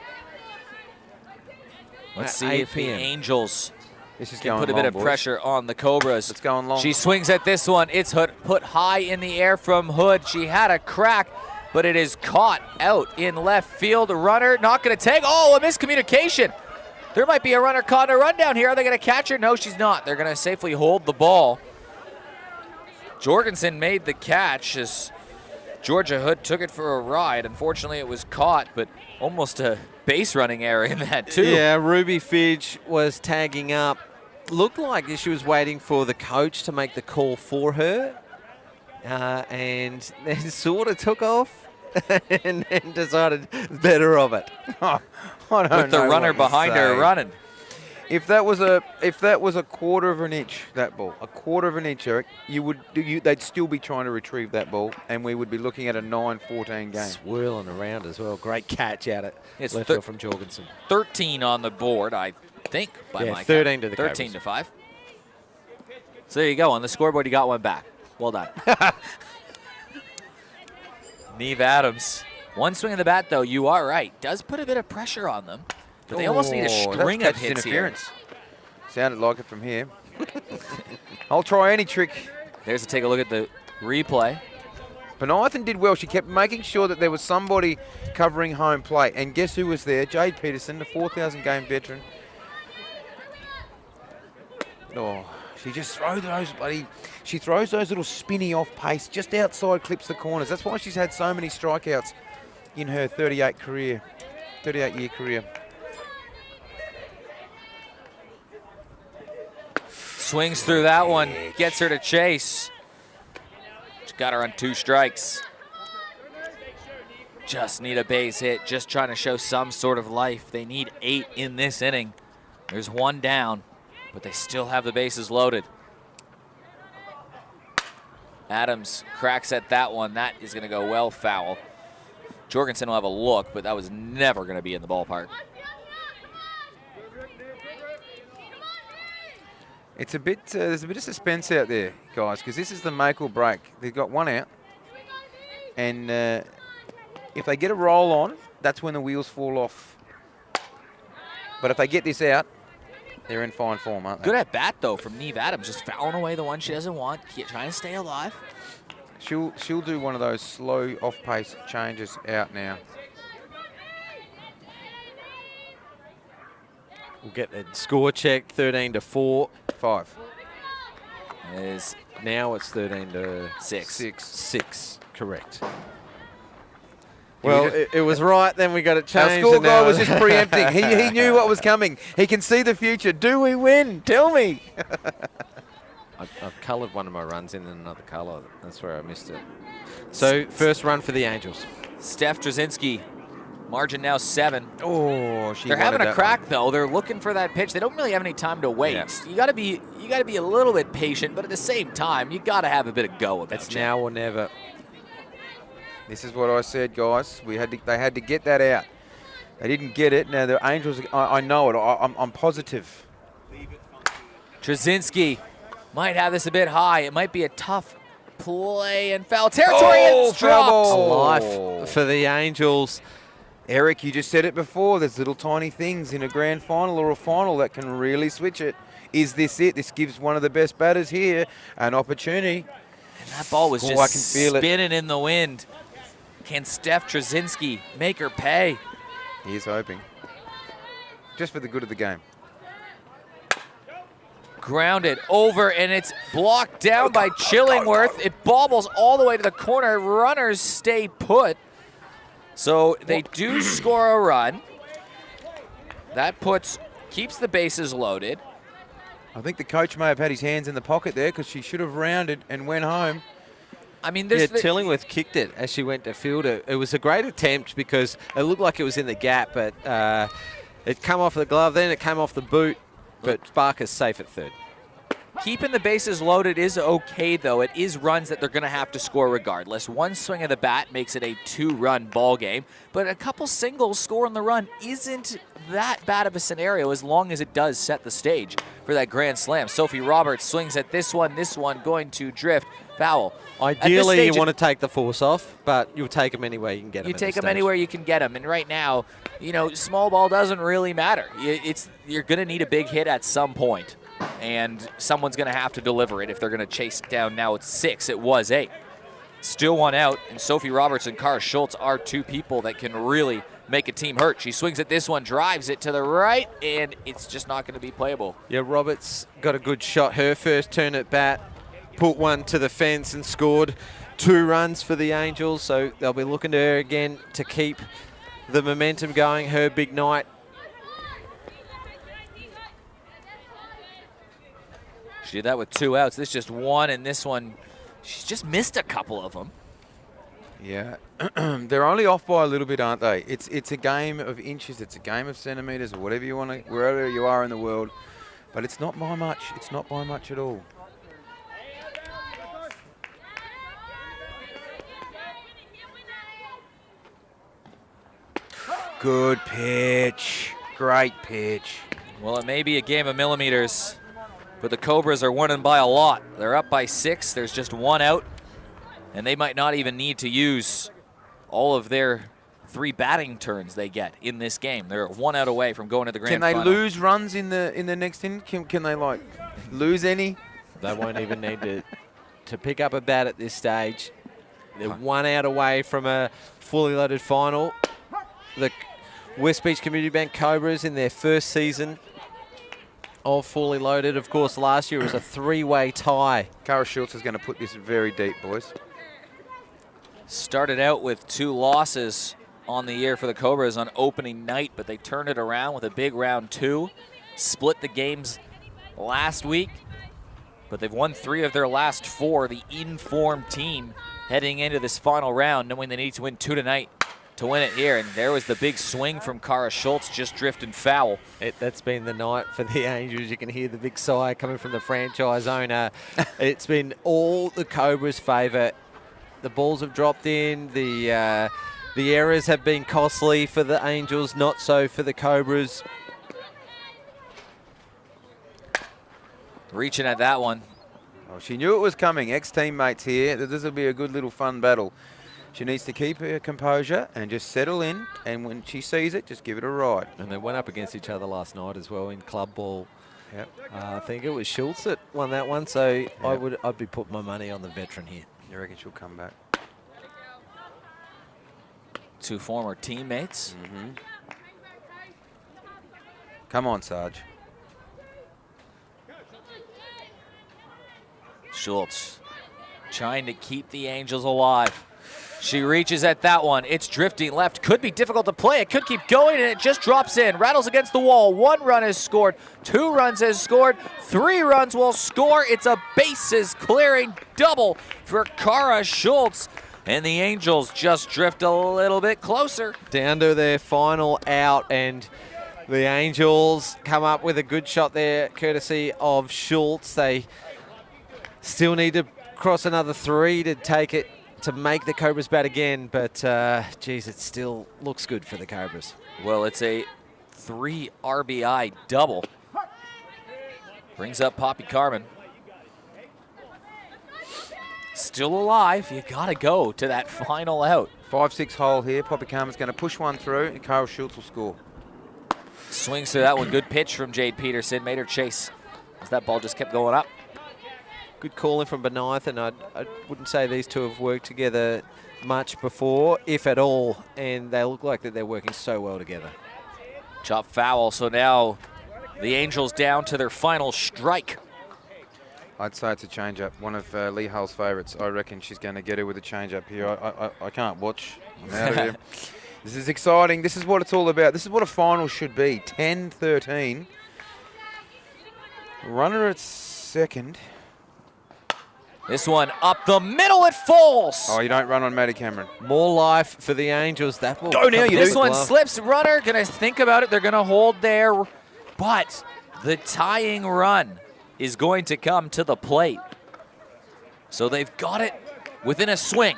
Let's see if the Angels can put a bit of pressure on the Cobras. It's going long. She swings at this one. It's put high in the air from Hood. She had a crack, but it is caught out in left field. A runner not going to take. Oh, a miscommunication. There might be a runner caught in a run down here. Are they going to catch her? No, she's not. They're going to safely hold the ball. Jorgensen made the catch as Georgia Hood took it for a ride. Unfortunately, it was caught, but almost a base running error in that too. Yeah, Ruby Fidge was tagging up. Looked like she was waiting for the coach to make the call for her, and then sort of took off and decided better of it. I don't know with the runner behind her running. If that was a quarter of an inch, that ball, a quarter of an inch, Eric, they'd still be trying to retrieve that ball, and we would be looking at a 9-14 game. Swirling around as well. Great catch out at It's left field from Jorgensen. 13 on the board, I think, by my 13 count. to the 13 Cobras. to 5. So there you go. On the scoreboard, you got one back. Well done. Neve Adams. One swing of the bat, though, you are right. Does put a bit of pressure on them. But they almost need a string of hits interference. here. Sounded like it from here. I'll try any trick. There's to take a look at the replay. Benithan did well. She kept making sure that there was somebody covering home plate. And guess who was there? Jade Peterson, the 4,000 game veteran. Oh, she just throws she throws those little spinny off pace just outside, clips the corners. That's why she's had so many strikeouts in her 38-year career. Swings through that one, gets her to chase. She got her on 2 strikes. Just need a base hit, just trying to show some sort of life. They need 8 in this inning. There's 1 down, but they still have the bases loaded. Adams cracks at that one. That is going to go well foul. Jorgensen will have a look, but that was never going to be in the ballpark. It's a bit, there's a bit of suspense out there, guys, because this is the make or break. They've got 1 out, and if they get a roll on, that's when the wheels fall off. But if they get this out, they're in fine form, aren't they? Good at bat, though, from Neve Adams, just fouling away the one she doesn't want, trying to stay alive. She'll do one of those slow off-pace changes out now. We'll get the score check, 13 to 4. 5. Now it's 13 to 6. 6, correct. Well, it was right, then we got it Our changed. score guy was just preempting. He knew what was coming. He can see the future. Do we win? Tell me. I've coloured one of my runs in another colour. That's where I missed it. So, first run for the Angels. Steph Trzynski, margin now 7. Oh, they're having a crack though. They're looking for that pitch. They don't really have any time to waste. Yeah. You got to be a little bit patient, but at the same time, you got to have a bit of go about it. It's now or never. This is what I said, guys. They had to get that out. They didn't get it. Now the Angels, I know it. I'm positive. Trzynski might have this a bit high. It might be a tough play in foul territory. It's dropped. A life for the Angels. Eric, you just said it before. There's little tiny things in a grand final or a final that can really switch it. Is this it? This gives one of the best batters here an opportunity. And that ball was just spinning in the wind. Can Steph Trzynski make her pay? He is hoping. Just for the good of the game. Grounded over, and it's blocked down by Chillingworth. It bobbles all the way to the corner. Runners stay put. So they do score a run. That keeps the bases loaded. I think the coach may have had his hands in the pocket there because she should have rounded and went home. I mean, Yeah, Tillingworth kicked it as she went to field it. It was a great attempt because it looked like it was in the gap, but it came off the glove, then it came off the boot, but Barker's safe at third. Keeping the bases loaded is okay, though. It is runs that they're going to have to score regardless. One swing of the bat makes it a 2-run ball game, but a couple singles scoring the run isn't that bad of a scenario as long as it does set the stage for that grand slam. Sophie Roberts swings at this one going to drift. Foul. Ideally, you want to take the force off, but you'll take them anywhere you can get them. You take them anywhere you can get them, and right now, you know, small ball doesn't really matter. You're going to need a big hit at some point, and someone's going to have to deliver it if they're going to chase it down. Now it's 6. It was 8. Still one out, and Sophie Roberts and Cara Schultz are two people that can really make a team hurt. She swings at this one, drives it to the right, and it's just not going to be playable. Yeah, Roberts got a good shot. Her first turn at bat, put one to the fence and scored 2 runs for the Angels, so they'll be looking to her again to keep the momentum going. Her big night. She did that with 2 outs. This just 1, and this one, she's just missed a couple of them. Yeah, they're only off by a little bit, aren't they? It's a game of inches, it's a game of centimetres, or whatever you want to, wherever you are in the world. But it's not by much. It's not by much at all. Good pitch. Great pitch. Well, it may be a game of millimeters, but the Cobras are winning by a lot. They're up by 6. There's just 1 out, and they might not even need to use all of their 3 batting turns they get in this game. They're 1 out away from going to the grand final. Can they lose runs in the next inning? Can they like lose any? They won't even need to pick up a bat at this stage. They're 1 out away from a fully loaded final. The West Beach Community Bank Cobras in their first season of fully loaded. Of course, last year it was a 3-way tie. Cara Schultz is going to put this very deep, boys. Started out with 2 losses on the year for the Cobras on opening night, but they turned it around with a big round 2. Split the games last week, but they've won 3 of their last 4. The informed team heading into this final round, knowing they need to win 2 tonight to win it here. And there was the big swing from Cara Schultz, just drifting foul. That's been the night for the Angels. You can hear the big sigh coming from the franchise owner. It's been all the Cobras' favour. The balls have dropped in. The errors have been costly for the Angels, not so for the Cobras. Reaching at that one. Oh, she knew it was coming. Ex-teammates here. This will be a good little fun battle. She needs to keep her composure and just settle in, and when she sees it, just give it a ride. And they went up against each other last night as well in club ball. Yep. I think it was Schultz that won that one, so Yep. I'd be putting my money on the veteran here. You reckon she'll come back? 2 former teammates. Mm-hmm. Come on, Sarge. Schultz trying to keep the Angels alive. She reaches at that one. It's drifting left. Could be difficult to play. It could keep going, and it just drops in. Rattles against the wall. 1 run is scored. 2 runs has scored. 3 runs will score. It's a bases clearing double for Cara Schultz. And the Angels just drift a little bit closer. Down to their final out, and the Angels come up with a good shot there, courtesy of Schultz. They still need to cross another 3 to take it, to make the Cobras bat again, but geez, it still looks good for the Cobras. Well, it's a 3 RBI double. Brings up Poppy Carmen. Still alive. You got to go to that final out. 5-6 hole here. Poppy Carmen's going to push one through, and Cara Schultz will score. Swings through that one. Good pitch from Jade Peterson. Made her chase as that ball just kept going up. Good calling from Beneath, and I wouldn't say these two have worked together much before, if at all, and they look like that they're working so well together. Chop foul, so now the Angels down to their final strike. I'd say it's a change-up. One of Lee Hull's favourites. I reckon she's going to get her with a change-up here. I can't watch. I'm out of here. This is exciting. This is what it's all about. This is what a final should be. 10-13. Runner at second. This one up the middle, it falls. Oh, you don't run on Maddie Cameron. More life for the Angels. That will Oh, now you do. This one slips. Runner gonna think about it. They're gonna hold there, but the tying run is going to come to the plate. So they've got it within a swing.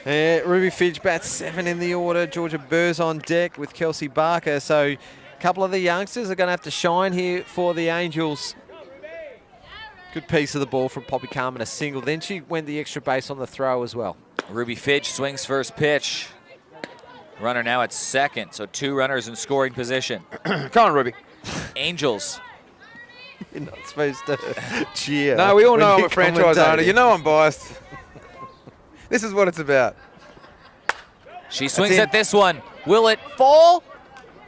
Ruby Fidge bats 7 in the order. Georgia Burr's on deck with Kelsey Barker. So a couple of the youngsters are going to have to shine here for the Angels. Good piece of the ball from Poppy Carmen, a single. Then she went the extra base on the throw as well. Ruby Fidge swings first pitch. Runner now at second, so 2 runners in scoring position. Come on, Ruby. Angels. You're not supposed to cheer. No, we all when know I'm you're a franchise owner. commentating. You know I'm biased. This is what it's about. She swings in. at this one. Will it fall?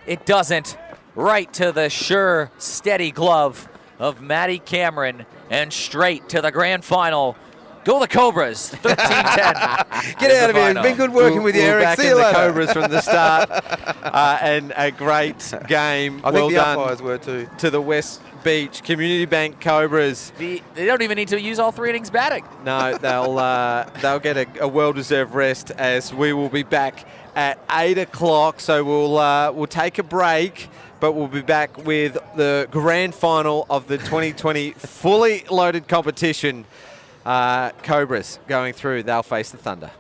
It doesn't. Right to the sure, steady glove of Maddie Cameron and straight to the grand final. Go the Cobras, 13-10. Get out of here. It's been good working with you, We're Eric. back See in you the later. Cobras from the start. And a great game. I well think the done umpires were too. to the West Beach Community Bank Cobras. They don't even need to use all 3 innings batting. No, they'll get a well-deserved rest as we will be back at 8 o'clock. So we'll take a break, but we'll be back with the grand final of the 2020 fully loaded competition. Cobras going through. They'll face the Thunder.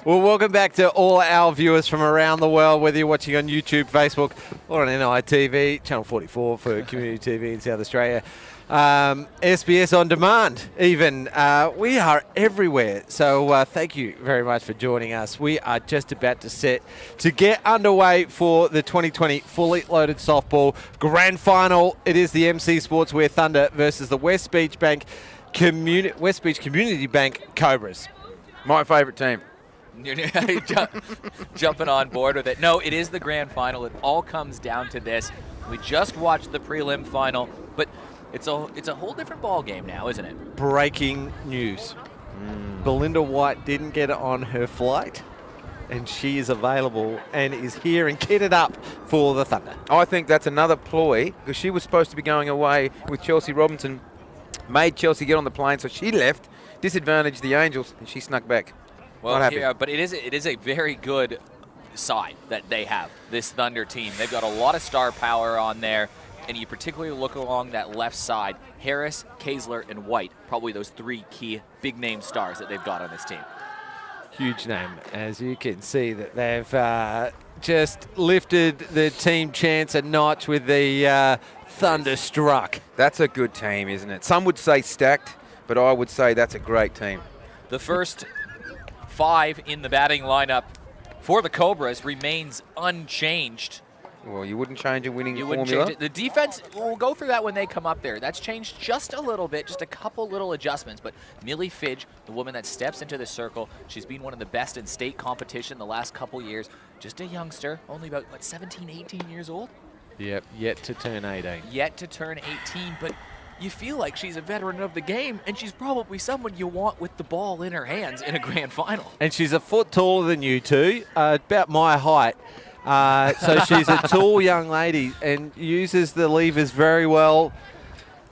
Well, welcome back to all our viewers from around the world, whether you're watching on YouTube, Facebook, or on NITV, Channel 44 for Community TV in South Australia, SBS On Demand even. We are everywhere. So thank you very much for joining us. We are just about to get underway for the 2020 Fully Loaded Softball Grand Final. It is the Emmsee Sportswear Thunder versus the West Beach Community Bank Cobras. My favourite team. Jumping on board with it. No, it is the grand final. It all comes down to this. We just watched the prelim final, but it's a whole different ball game now, isn't it? Breaking news. Belinda White didn't get on her flight, and she is available and is here and kitted up for the Thunder. I think that's another ploy, because she was supposed to be going away with Chelsea Robinson, made Chelsea get on the plane, so she left, disadvantaged the Angels, and she snuck back. Well, yeah, but it is a very good side that they have, this Thunder team. They've got a lot of star power on there, and you particularly look along that left side. Harris, Kaesler, and White, probably those three key big-name stars that they've got on this team. Huge name, as you can see that they've just lifted the team chance a notch with the Thunderstruck. That's a good team, isn't it? Some would say stacked, but I would say that's a great team. The first 5 in the batting lineup for the Cobras remains unchanged. Well, you wouldn't change a winning You formula. wouldn't change it. The defense, we'll go through that when they come up there. That's changed just a little bit, just a couple little adjustments. But Millie Fidge, the woman that steps into the circle, she's been one of the best in state competition the last couple years. Just a youngster, only about, 17, 18 years old? Yep, yet to turn 18. Yet to turn 18, but you feel like she's a veteran of the game, and she's probably someone you want with the ball in her hands in a grand final. And she's a foot taller than you two, about my height. So she's a tall young lady and uses the levers very well.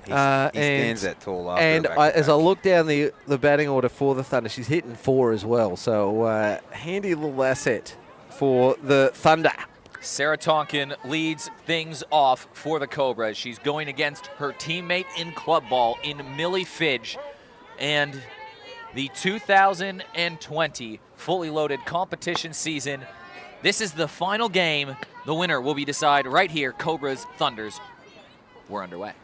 He stands that tall after And a back-to-back. as I look down the batting order for the Thunder, she's hitting 4 as well. So handy little asset for the Thunder. Sarah Tonkin leads things off for the Cobras. She's going against her teammate in club ball in Millie Fidge. And the 2020 fully loaded competition season, this is the final game. The winner will be decided right here. Cobras, Thunders, we're underway.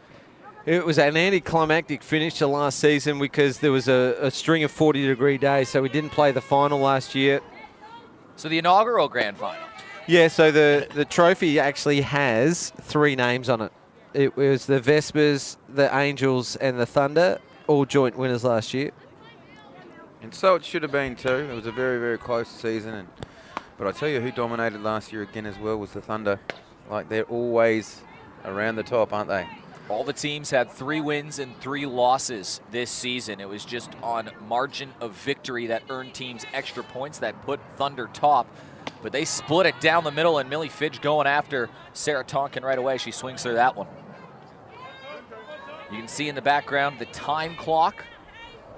It was an anticlimactic finish to last season because there was a string of 40-degree days, so we didn't play the final last year. So the inaugural grand final. Yeah, so the trophy actually has 3 names on it. It was the Vespers, the Angels, and the Thunder, all joint winners last year. And so it should have been too. It was a very, very close season. But I tell you who dominated last year again as well was the Thunder. Like, they're always around the top, aren't they? All the teams had 3 wins and 3 losses this season. It was just on margin of victory that earned teams extra points that put Thunder top. But they split it down the middle, and Millie Fidge going after Sarah Tonkin right away. She swings through that one. You can see in the background the time clock.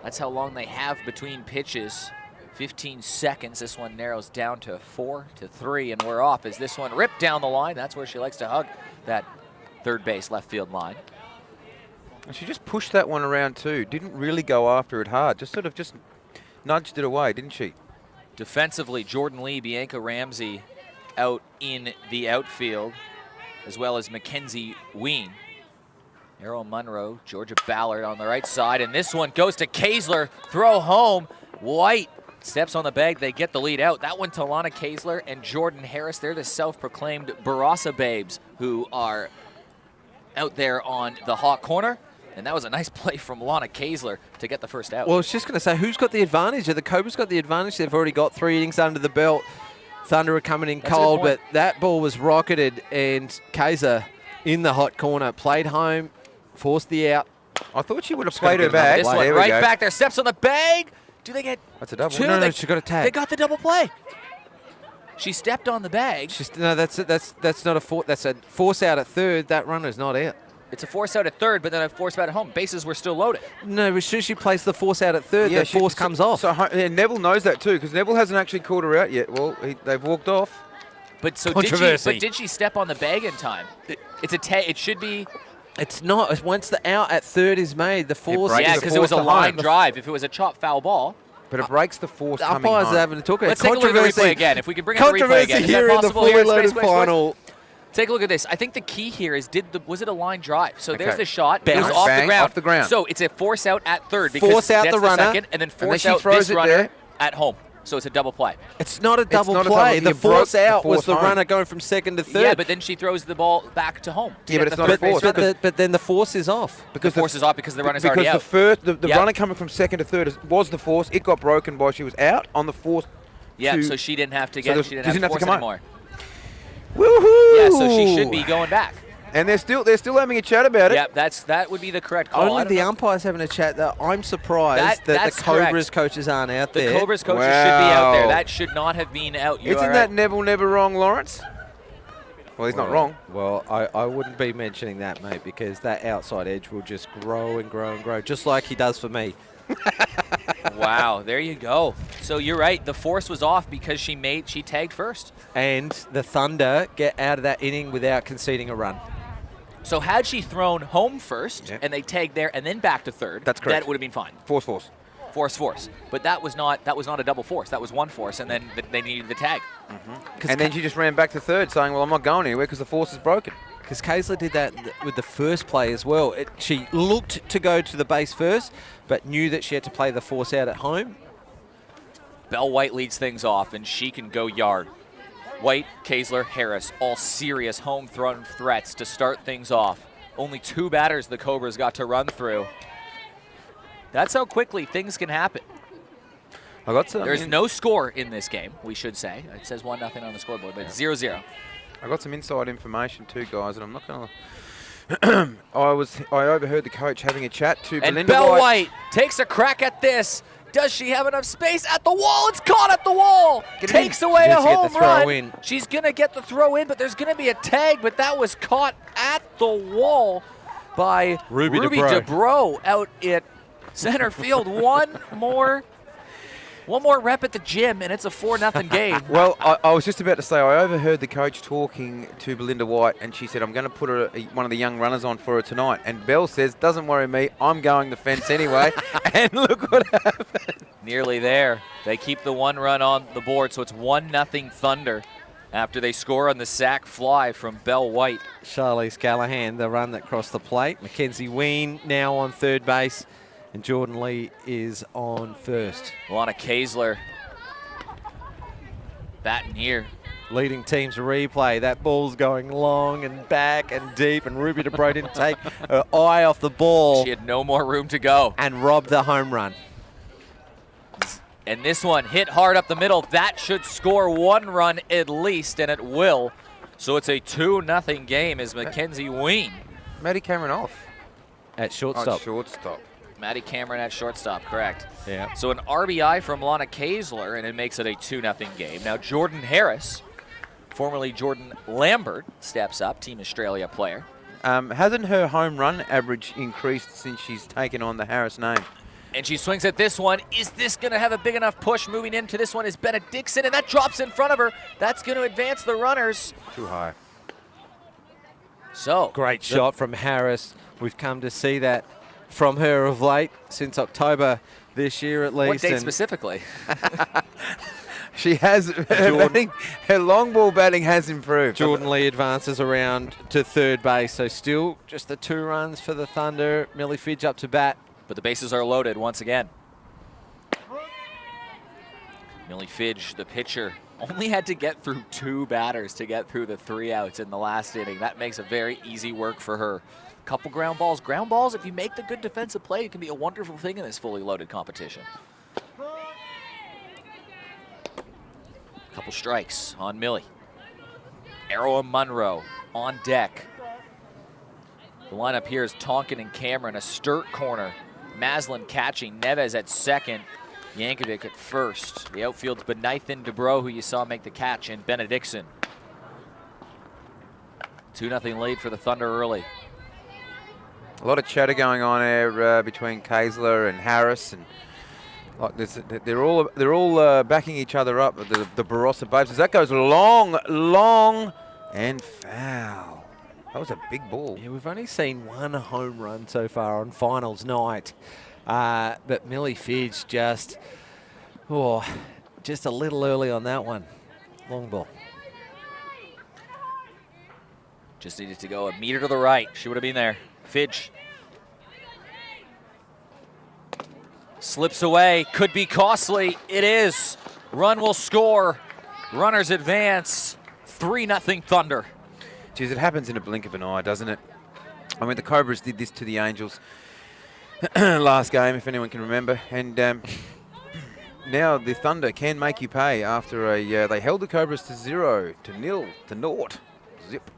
That's how long they have between pitches. 15 seconds. This one narrows down to 4-3, and we're off as this one ripped down the line. That's where she likes to hug that third base left field line. And she just pushed that one around too. Didn't really go after it hard. Just sort of just nudged it away, didn't she? Defensively, Jordan Lee, Bianca Ramsey out in the outfield, as well as Mackenzie Ween. Errol Munro, Georgia Ballard on the right side, and this one goes to Kaesler. Throw home. White steps on the bag. They get the lead out. That one to Lana Kaesler and Jordan Harris. They're the self-proclaimed Barossa babes who are out there on the hot corner. And that was a nice play from Lana Kaesler to get the first out. Well, I was just going to say, who's got the advantage? The Cobras got the advantage. They've already got 3 innings under the belt. Thunder are coming in cold, but that ball was rocketed, and Kaesler in the hot corner played home, forced the out. I thought she would have played her back. This one There we right go. back there, steps on the bag. Do they get That's a double. 2? No, she got a tag. They got the double play. She stepped on the bag. No, that's not a that's a force out at third. That runner's not out. It's a force out at third, but then a force out at home. Bases were still loaded. No, as soon as she plays the force out at third, the force comes off. So and Neville knows that too, because Neville hasn't actually called her out yet. Well, they've walked off. But so Controversy. did she step on the bag in time? It should be. It's not. It's once the out at third is made, the force. breaks Yeah, the because it was a force line behind. drive. If it was a chop foul ball. But it breaks the force The coming umpires home. are having a talk. Let's take a look at the replay again. If we can bring up the replay Controversy again. Is here that in the possible fully here? loaded Space, final. Take a look at this. I think the key here is was it a line drive? So there's Okay. the shot. It Bounce. was off the Bang, ground. off the ground. So it's a force out at third. Because Force out that's the runner. Second, and then force she out throws this it runner there. at home. So it's a double play. It's not a double not a play. double- The you broke force the out was force the home. runner going from second to third. Yeah, but then she throws the ball back to home. to Yeah, get but it's the not a third base force. runner. but then the force is off. The force is off because the runner's already because out. the Yep. runner coming from second to third was the force. It got broken while she was out on the force. Yeah, to- so she didn't have to So get. She didn't have to force come out. anymore. Woohoo! Yeah, so she should be going back. And they're still having a chat about it. Yeah, that would be the correct call. I Only don't the know. umpires having a chat. Though I'm surprised that that's the Cobras correct. coaches aren't out The there. Cobras coaches should be out there. Wow. That should not have been out. You Isn't are that right. Neville never wrong, Lawrence? Well, he's not wrong. Well, I wouldn't be mentioning that, mate, because that outside edge will just grow and grow and grow, just like he does for me. Wow, there you go. So you're right. The force was off because she tagged first. And the Thunder get out of that inning without conceding a run. So had she thrown home first Yeah. and they tagged there and then back to third, That's correct. that would have been fine. Force. Force. But that was not a double force. That was one force, and then they needed the tag. And then she just ran back to third saying, well, I'm not going anywhere because the force is broken. Because Kayser did that with the first play as well. She looked to go to the base first, but knew that she had to play the force out at home. Belle White leads things off, and she can go yard. White, Kaysler, Harris, all serious home run threats to start things off. Only 2 batters the Cobras got to run through. That's how quickly things can happen. I got some. There's no score in this game, we should say. It says 1-0 on the scoreboard, but it's 0-0. I got some inside information too, guys, and I'm not going to. I overheard the coach having a chat to And Belinda Belle White. White takes a crack at this. Does she have enough space at the wall? It's caught at the wall. Get it Takes in. away She a needs to get the home throw run. in. She's going to get the throw in, but there's going to be a tag, but that was caught at the wall by Ruby Ruby DeBro. DeBro out at center field. One more rep at the gym, and it's a 4-0 game. Well, I was just about to say, I overheard the coach talking to Belinda White, and she said, I'm going to put one of the young runners on for her tonight. And Belle says, doesn't worry me, I'm going the fence anyway. And look what happened. Nearly there. They keep the 1 run on the board, so it's 1-0 Thunder after they score on the sac fly from Belle White. Charlize Callahan, the run that crossed the plate. Mackenzie Ween now on third base. And Jordan Lee is on first. Lana Kaysler batting here. Leading teams replay. That ball's going long and back and deep, and Ruby DeBro didn't take her eye off the ball She had no more room to go. and robbed the home run. And this one hit hard up the middle. That should score 1 run at least, and it will. So it's a 2-0 game as Mackenzie Ween. Maddie Cameron off. At shortstop. Shortstop. Maddie Cameron at shortstop, correct. Yeah. So an RBI from Lana Kaysler, and it makes it a 2-0 game. Now Jordan Harris, formerly Jordan Lambert, steps up, Team Australia player. Hasn't her home run average increased since she's taken on the Harris name? And she swings at this one. Is this going to have a big enough push? Moving into this one is Bennett Dixon, and that drops in front of her. That's going to advance the runners. Too high. So Great shot from Harris. We've come to see that from her of late, since October this year at least. What date and specifically? She has, her long ball batting has improved. Jordan Lee advances around to third base. So still just the 2 runs for the Thunder. Millie Fidge up to bat. But the bases are loaded once again. Millie Fidge, the pitcher, only had to get through 2 batters to get through the 3 outs in the last inning. That makes a very easy work for her. Couple ground balls. Ground balls, if you make the good defensive play, it can be a wonderful thing in this fully loaded competition. Couple strikes on Millie. Arrow and Munro on deck. The lineup here is Tonkin and Cameron, a Sturt corner. Maslin catching, Neves at second, Yankovic at first. The outfield's Benithan, DeBro, who you saw make the catch, and Benedictson. 2-0 lead for the Thunder early. A lot of chatter going on there between Kaysler and Harris, and like they're all backing each other up. The Barossa Babes. That goes long, and foul. That was a big ball. Yeah, we've only seen 1 home run so far on finals night. But Millie Fidge just Oh, just a little early on that one. Long ball. Just needed to go a meter to the right. She would have been there. Fidge. Slips away. Could be costly. It is. Run will score. Runners advance. 3-0 Thunder. Geez, it happens in a blink of an eye, doesn't it? I mean, the Cobras did this to the Angels last game, if anyone can remember. And now the Thunder can make you pay after they held the Cobras to 0, to 0, to 0. Zip.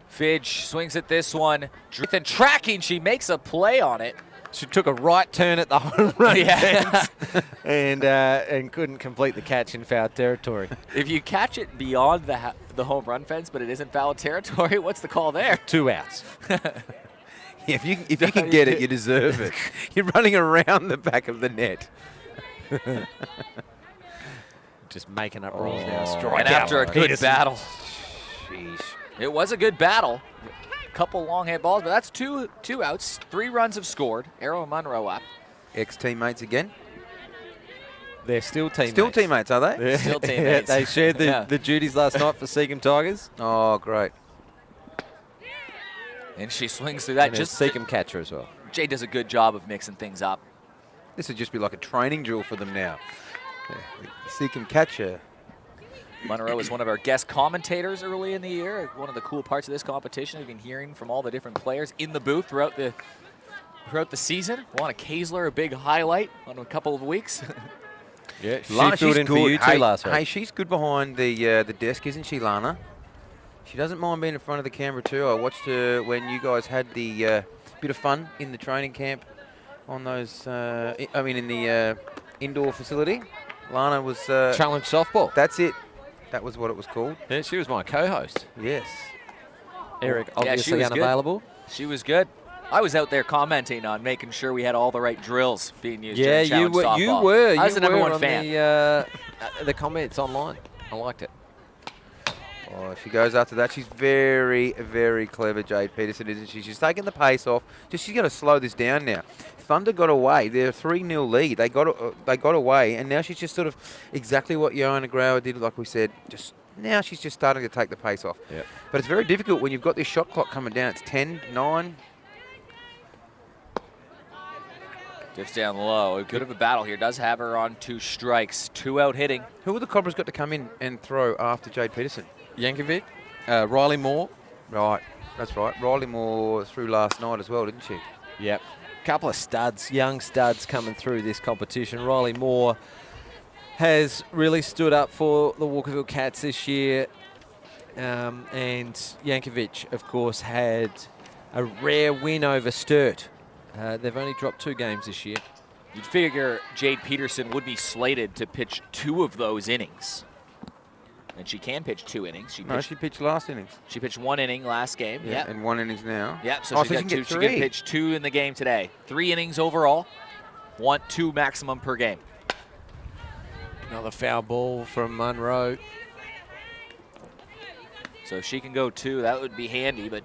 Fidge swings at this one. Then tracking, she makes a play on it. She took a right turn at the home run Yeah. fence and couldn't complete the catch in foul territory. If you catch it beyond the home run fence, but it isn't foul territory, what's the call there? 2 outs. Yeah, if you can get it, you deserve it. You're running around the back of the net. Just making up rules now. Oh. Strike And out. after a good Peterson. battle. Jeez. It was a good battle. Couple long hit balls, but that's two outs. 3 runs have scored. Arrow and Munro up. Ex-teammates again. They're still teammates. Still teammates, are they? Yeah. Still teammates. They shared Yeah. the duties last night for Seacombe Tigers. Oh, great. And she swings through that. And Just Seacombe catcher as well. Jay does a good job of mixing things up. This would just be like a training drill for them now. Yeah. Seacombe catcher. Munro is one of our guest commentators early in the year. One of the cool parts of this competition, we've been hearing from all the different players in the booth throughout the season. Lana Kaesler, a big highlight on a couple of weeks. Yeah, she Lana, filled she's in for good. you too Hey, last week. hey, she's good behind the desk, isn't she, Lana? She doesn't mind being in front of the camera too. I watched her when you guys had the bit of fun in the training camp on those. In the indoor facility. Lana was. Challenge softball. That's it. That was what it was called. Yeah, she was my co-host. Yes. Eric, Yeah, she obviously was good. unavailable. She was good. I was out there commenting on making sure we had all the right drills being used. Yeah, during you challenge were. softball. You were. I was you the number were one on fan. The comments online. I liked it. Oh, she goes after that. She's very, very clever, Jade Peterson, isn't she? She's taking the pace off. She's got to slow this down now. Thunder got away. They're a 3-0 lead. They got away, and now she's just sort of exactly what Johanna Grauer did, like we said. Just now she's just starting to take the pace off. Yep. But it's very difficult when you've got this shot clock coming down. It's 10, 9. Dips down low. A good of a battle here. Does have her on 2 strikes. 2 out hitting. Who have the Cobras got to come in and throw after Jade Peterson? Yankovic, Riley Moore. Right, that's right. Riley Moore threw last night as well, didn't she? Yep. Couple of studs, young studs coming through this competition. Riley Moore has really stood up for the Walkerville Cats this year. And Yankovic, of course, had a rare win over Sturt. They've only dropped 2 games this year. You'd figure Jade Peterson would be slated to pitch 2 of those innings. And she can pitch 2 innings. No, she pitched last innings. She pitched 1 inning last game. Yeah, Yep. and 1 innings now. Yep, so Oh, she's so she got can 2. get She 3. can pitch 2 in the game today. 3 innings overall. 2 maximum per game. Another foul ball from Munro. So if she can go 2, that would be handy, but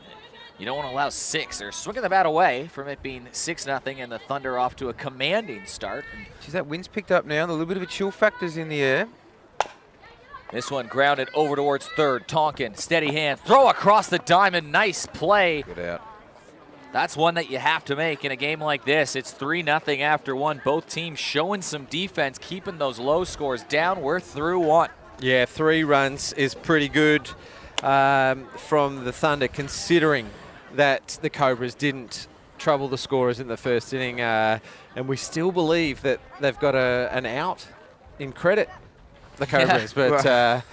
you don't want to allow 6. They're swinging the bat away from it being 6-0 and the Thunder off to a commanding start. She's that wind's picked up now. A little bit of a chill factor's in the air. This one grounded over towards third. Tonkin, steady hand, throw across the diamond. Nice play. Good out. That's one that you have to make in a game like this. It's 3-0 after 1. Both teams showing some defense, keeping those low scores down. We're through 1. Yeah, 3 runs is pretty good from the Thunder, considering that the Cobras didn't trouble the scorers in the first inning. And we still believe that they've got an out in credit, the Cobras. But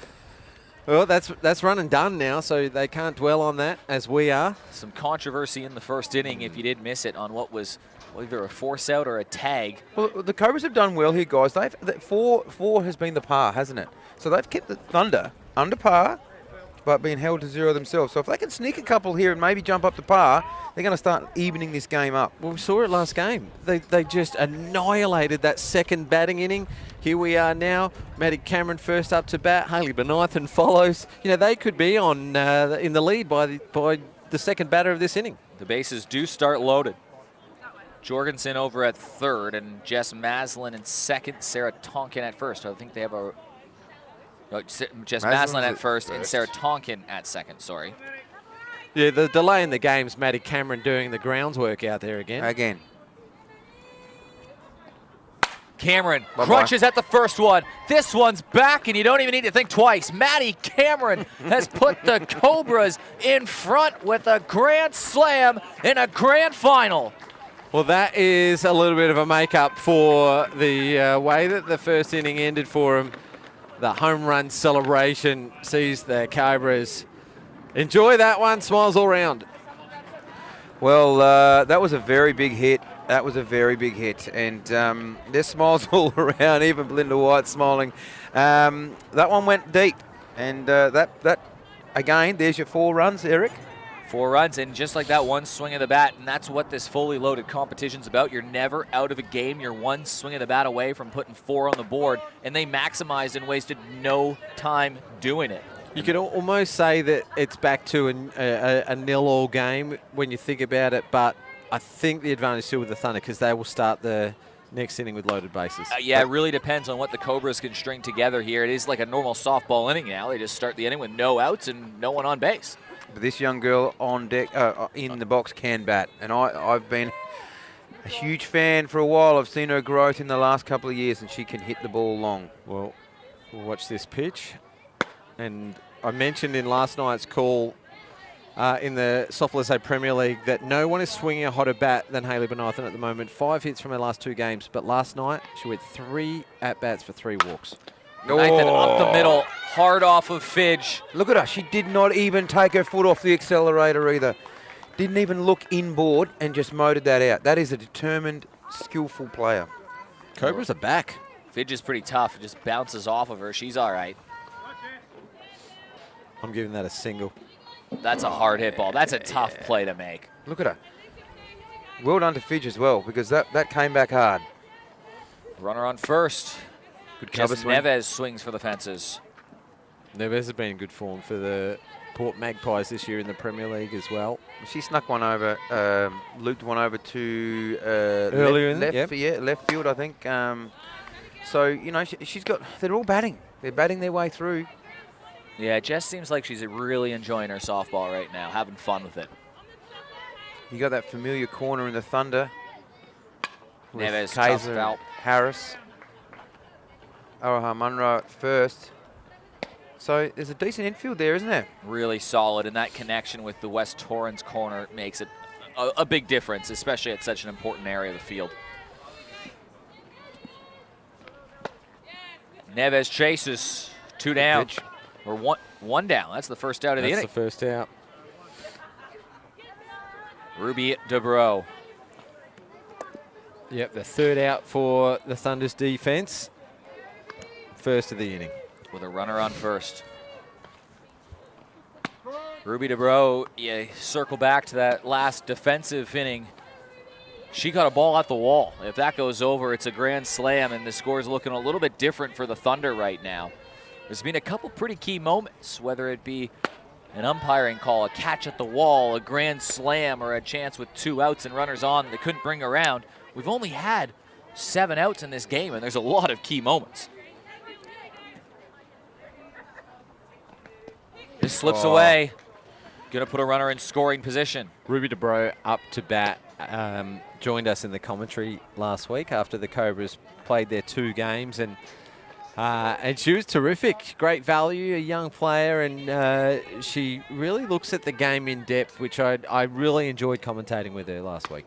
well, that's run and done now, so they can't dwell on that as we are. Some controversy in the first inning if you did miss it on what was either a force out or a tag. Well, the Cobras have done well here, guys. Four has been the par, hasn't it? So they've kept the Thunder under par, but being held to 0 themselves. So if they can sneak a couple here and maybe jump up to par, they're going to start evening this game up. Well, we saw it last game. They just annihilated that second batting inning. Here we are now. Maddie Cameron first up to bat. Hayley Benithan follows. You know, they could be on in the lead by the second batter of this inning. The bases do start loaded. Jorgensen over at third, and Jess Maslin in second, Sarah Tonkin at first. I think they have a... No, Jess Maslin at first and Sarah Tonkin at second, sorry. Yeah, the delay in the game's Maddie Cameron doing the grounds work out there again. Cameron crunches at the first one. This one's back, and you don't even need to think twice. Maddie Cameron has put the Cobras in front with a grand slam in a grand final. Well, that is a little bit of a make-up for the way that the first inning ended for him. The home run celebration sees the Cobras enjoy that one. Smiles all round. Well, that was a very big hit. That was a very big hit. And there's smiles all around, even Belinda White smiling. That one went deep. And that again, there's your 4 runs, Eric. 4 runs, and just like that, one swing of the bat, and that's what this fully loaded competition's about. You're never out of a game. You're one swing of the bat away from putting 4 on the board, and they maximized and wasted no time doing it. You could almost say that it's back to a nil-all game when you think about it, but I think the advantage is still with the Thunder because they will start the next inning with loaded bases. Yeah, it really depends on what the Cobras can string together here. It is like a normal softball inning now. They just start the inning with no outs and no one on base. But this young girl on deck, in the box, can bat. And I've been a huge fan for a while. I've seen her growth in the last couple of years, and she can hit the ball long. Well, we'll watch this pitch. And I mentioned in last night's call in the Softball Premier League that no one is swinging a hotter bat than Hayley Benathan at the moment. 5 hits from her last 2 games, but last night she went 3 at-bats for 3 walks. Nathan up the middle, hard off of Fidge. Look at her. She did not even take her foot off the accelerator either. Didn't even look inboard and just motored that out. That is a determined, skillful player. Cobras are back. Fidge is pretty tough. It just bounces off of her. She's all right. I'm giving that a single. That's a hard hit ball. That's a tough play to make. Look at her. Well done to Fidge as well, because that came back hard. Runner on first. Good cover Jess swing. Neves swings for the fences. Neves has been in good form for the Port Magpies this year in the Premier League as well. She snuck one over, looped one over to Earlier in left field, I think. So, you know, she's got, they're all batting. They're batting their way through. Yeah, Jess seems like she's really enjoying her softball right now, having fun with it. You got that familiar corner in the Thunder. Neves, Kaiser, tough foul. Harris. Araha Munro at first. So there's a decent infield there, isn't there? Really solid, and that connection with the West Torrens corner makes it a big difference, especially at such an important area of the field. Neves chases, 2 down, or one down. That's the first out of the inning. That's the first out. Ruby DeBro. Yep, the 3rd out for the Thunder's defense. First of the inning. With a runner on first. Ruby DeBro, yeah, circle back to that last defensive inning. She got a ball at the wall. If that goes over, it's a grand slam, and the score is looking a little bit different for the Thunder right now. There's been a couple pretty key moments, whether it be an umpiring call, a catch at the wall, a grand slam, or a chance with 2 outs and runners on that they couldn't bring around. We've only had 7 outs in this game, and there's a lot of key moments. This slips away. Gonna put a runner in scoring position. Ruby DeBro up to bat. Joined us in the commentary last week after the Cobras played their 2 games, and she was terrific. Great value, a young player, and she really looks at the game in depth, which I really enjoyed commentating with her last week.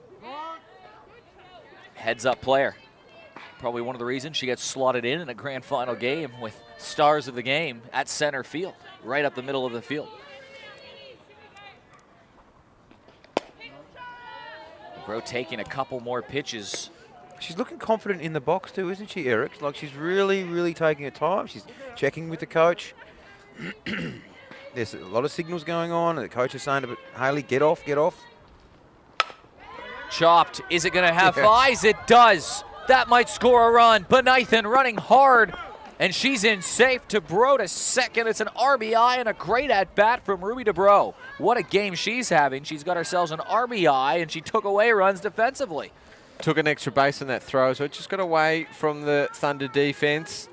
Heads-up player. Probably one of the reasons she gets slotted in a grand final game with stars of the game at center field, right up the middle of the field. Bro taking a couple more pitches. She's looking confident in the box too, isn't she, Eric? Like, she's really, really taking her time. She's checking with the coach. There's a lot of signals going on. The coach is saying to Hayley, get off, get off. Chopped. Is it going to have eyes? It does. That might score a run. Benathan running hard, and she's in safe. DeBro to second. It's an RBI and a great at-bat from Ruby DeBro. What a game she's having. She's got herself an RBI, and she took away runs defensively. took an extra base on that throw, so it just got away from the Thunder defense.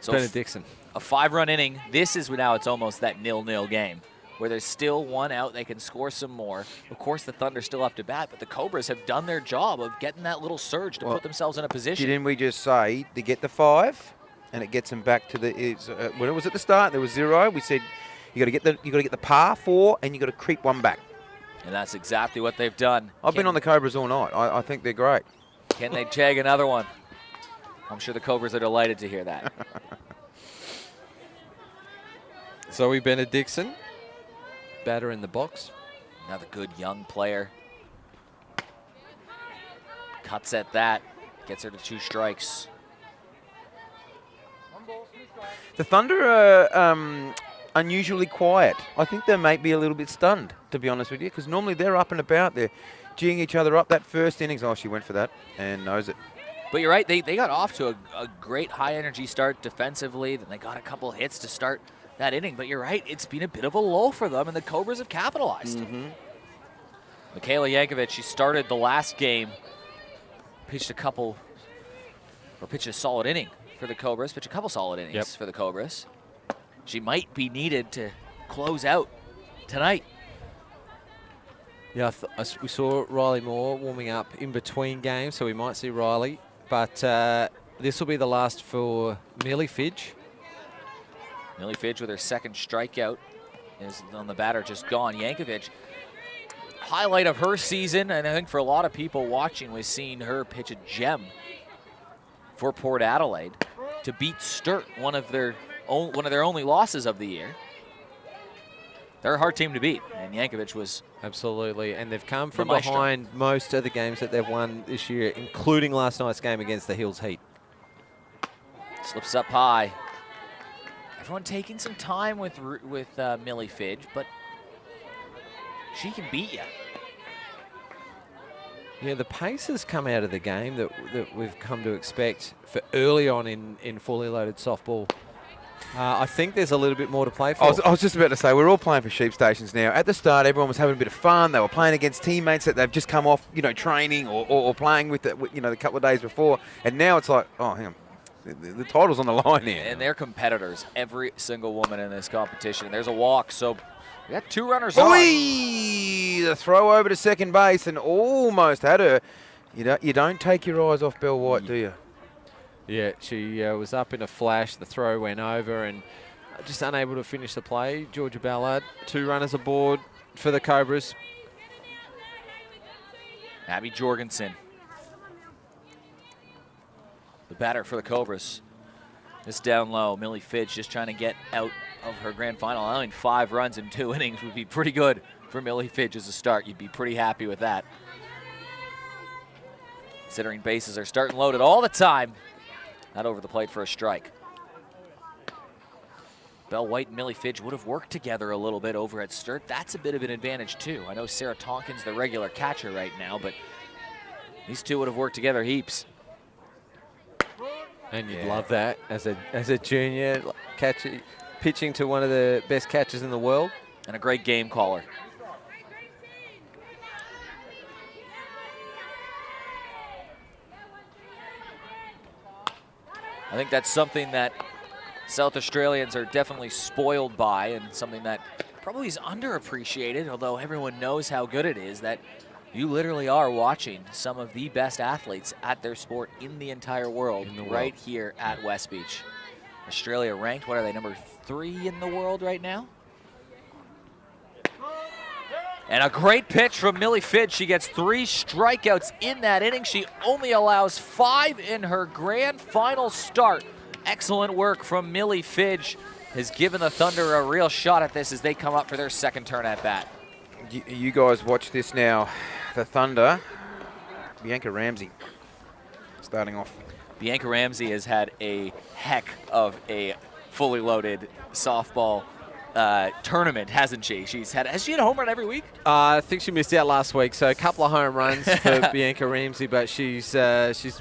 So Bennett Dixon. A 5-run inning. This is now it's almost that 0-0 game where there's still one out. They can score some more. Of course, the Thunder still have to bat, but the Cobras have done their job of getting that little surge to put themselves in a position. Didn't we just say to get the 5, and it gets them back to the when it was at the start there was 0. We said you got to get the par 4, and you got to creep one back. And that's exactly what they've done. I've been on the Cobras all night. I think they're great. Can they jag another one? I'm sure the Cobras are delighted to hear that. Zoe Bennett Dixon, batter in the box. Another good young player. Cuts at that, gets her to 2 strikes. The Thunder are unusually quiet. I think they might be a little bit stunned, to be honest with you, because normally they're up and about. They're geeing each other up. That first innings, oh, she went for that and knows it. But you're right, they got off to a great high-energy start defensively. Then they got a couple hits to start that inning. But you're right, it's been a bit of a lull for them, and the Cobras have capitalized. Michaela Yankovic, she started the last game, pitched a solid inning for the Cobras, pitched a couple solid innings for the Cobras. She might be needed to close out tonight. Yeah, we saw Riley Moore warming up in between games, so we might see Riley. But this will be the last for Millie Fidge. Millie Fidge with her second strikeout is on the batter, just gone. Yankovic, highlight of her season, and I think for a lot of people watching, was seeing her pitch a gem for Port Adelaide to beat Sturt, one of their only losses of the year. They're a hard team to beat, and Yankovic was absolutely, and they've come from behind most of the games that they've won this year, including last night's game against the Hills Heat. Slips up high. Everyone taking some time with Millie Fidge, but she can beat you. Yeah, the pace has come out of the game that we've come to expect for early on in fully loaded softball. I think there's a little bit more to play for. I was just about to say, we're all playing for sheep stations now. At the start, everyone was having a bit of fun. They were playing against teammates that they've just come off, training or playing with, the couple of days before. And now it's like, oh, hang on. The title's on the line here. And they're competitors, every single woman in this competition. There's a walk, so we got 2 runners on. The throw over to second base and almost had her. You don't take your eyes off Belle White, do you? Yeah, she was up in a flash. The throw went over and just unable to finish the play. Georgia Ballard, 2 runners aboard for the Cobras. Abby Jorgensen, the batter for the Cobras. This down low, Millie Fidge just trying to get out of her grand final. I think 5 runs in 2 innings would be pretty good for Millie Fidge as a start. You'd be pretty happy with that, considering bases are starting loaded all the time. Not over the plate for a strike. Belle White and Millie Fidge would have worked together a little bit over at Sturt. That's a bit of an advantage too. I know Sarah Tonkin's the regular catcher right now, but these two would have worked together heaps. And you'd love that as a junior catcher, pitching to one of the best catchers in the world. And a great game caller. I think that's something that South Australians are definitely spoiled by, and something that probably is underappreciated, although everyone knows how good it is, that you literally are watching some of the best athletes at their sport in the entire world, right here at West Beach. Australia ranked, what are they, number 3 in the world right now? And a great pitch from Millie Fidge. She gets 3 strikeouts in that inning. She only allows 5 in her grand final start. Excellent work from Millie Fidge. Has given the Thunder a real shot at this as they come up for their second turn at bat. You guys watch this now. The Thunder, Bianca Ramsey starting off. Bianca Ramsey has had a heck of a fully loaded softball tournament, hasn't she? Has she had a home run every week? I think she missed out last week, so a couple of home runs for Bianca Ramsey, but she's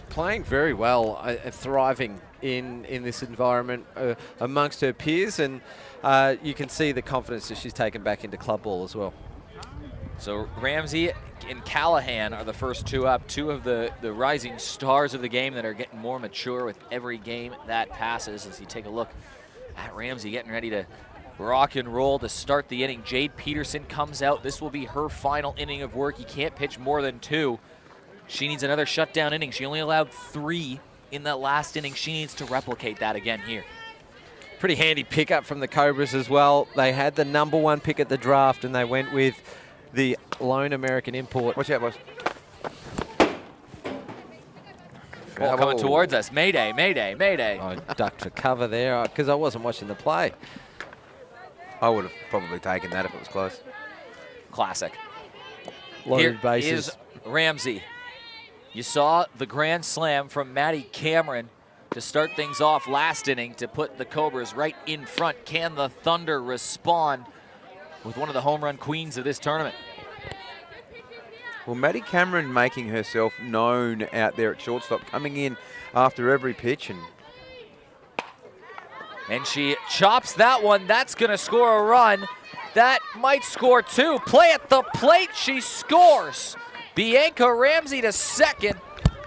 playing very well, thriving in this environment amongst her peers, and you can see the confidence that she's taken back into club ball as well. So Ramsey and Callahan are the first two up, two of the rising stars of the game that are getting more mature with every game that passes. As you take a look at Ramsey getting ready to rock and roll to start the inning. Jade Peterson comes out. This will be her final inning of work. You can't pitch more than 2. She needs another shutdown inning. She only allowed 3 in that last inning. She needs to replicate that again here. Pretty handy pickup from the Cobras as well. They had the #1 pick at the draft, and they went with the lone American import. Watch out, boys. Ball coming towards us. Mayday, mayday, mayday. I ducked for cover there because I wasn't watching the play. I would have probably taken that if it was close. Classic. Loaded Here bases. is Ramsey. You saw the grand slam from Maddie Cameron to start things off last inning to put the Cobras right in front. Can the Thunder respond with one of the home run queens of this tournament? Well, Maddie Cameron making herself known out there at shortstop, coming in after every pitch. And she chops that one. That's going to score a run. That might score 2. Play at the plate. She scores. Bianca Ramsey to second.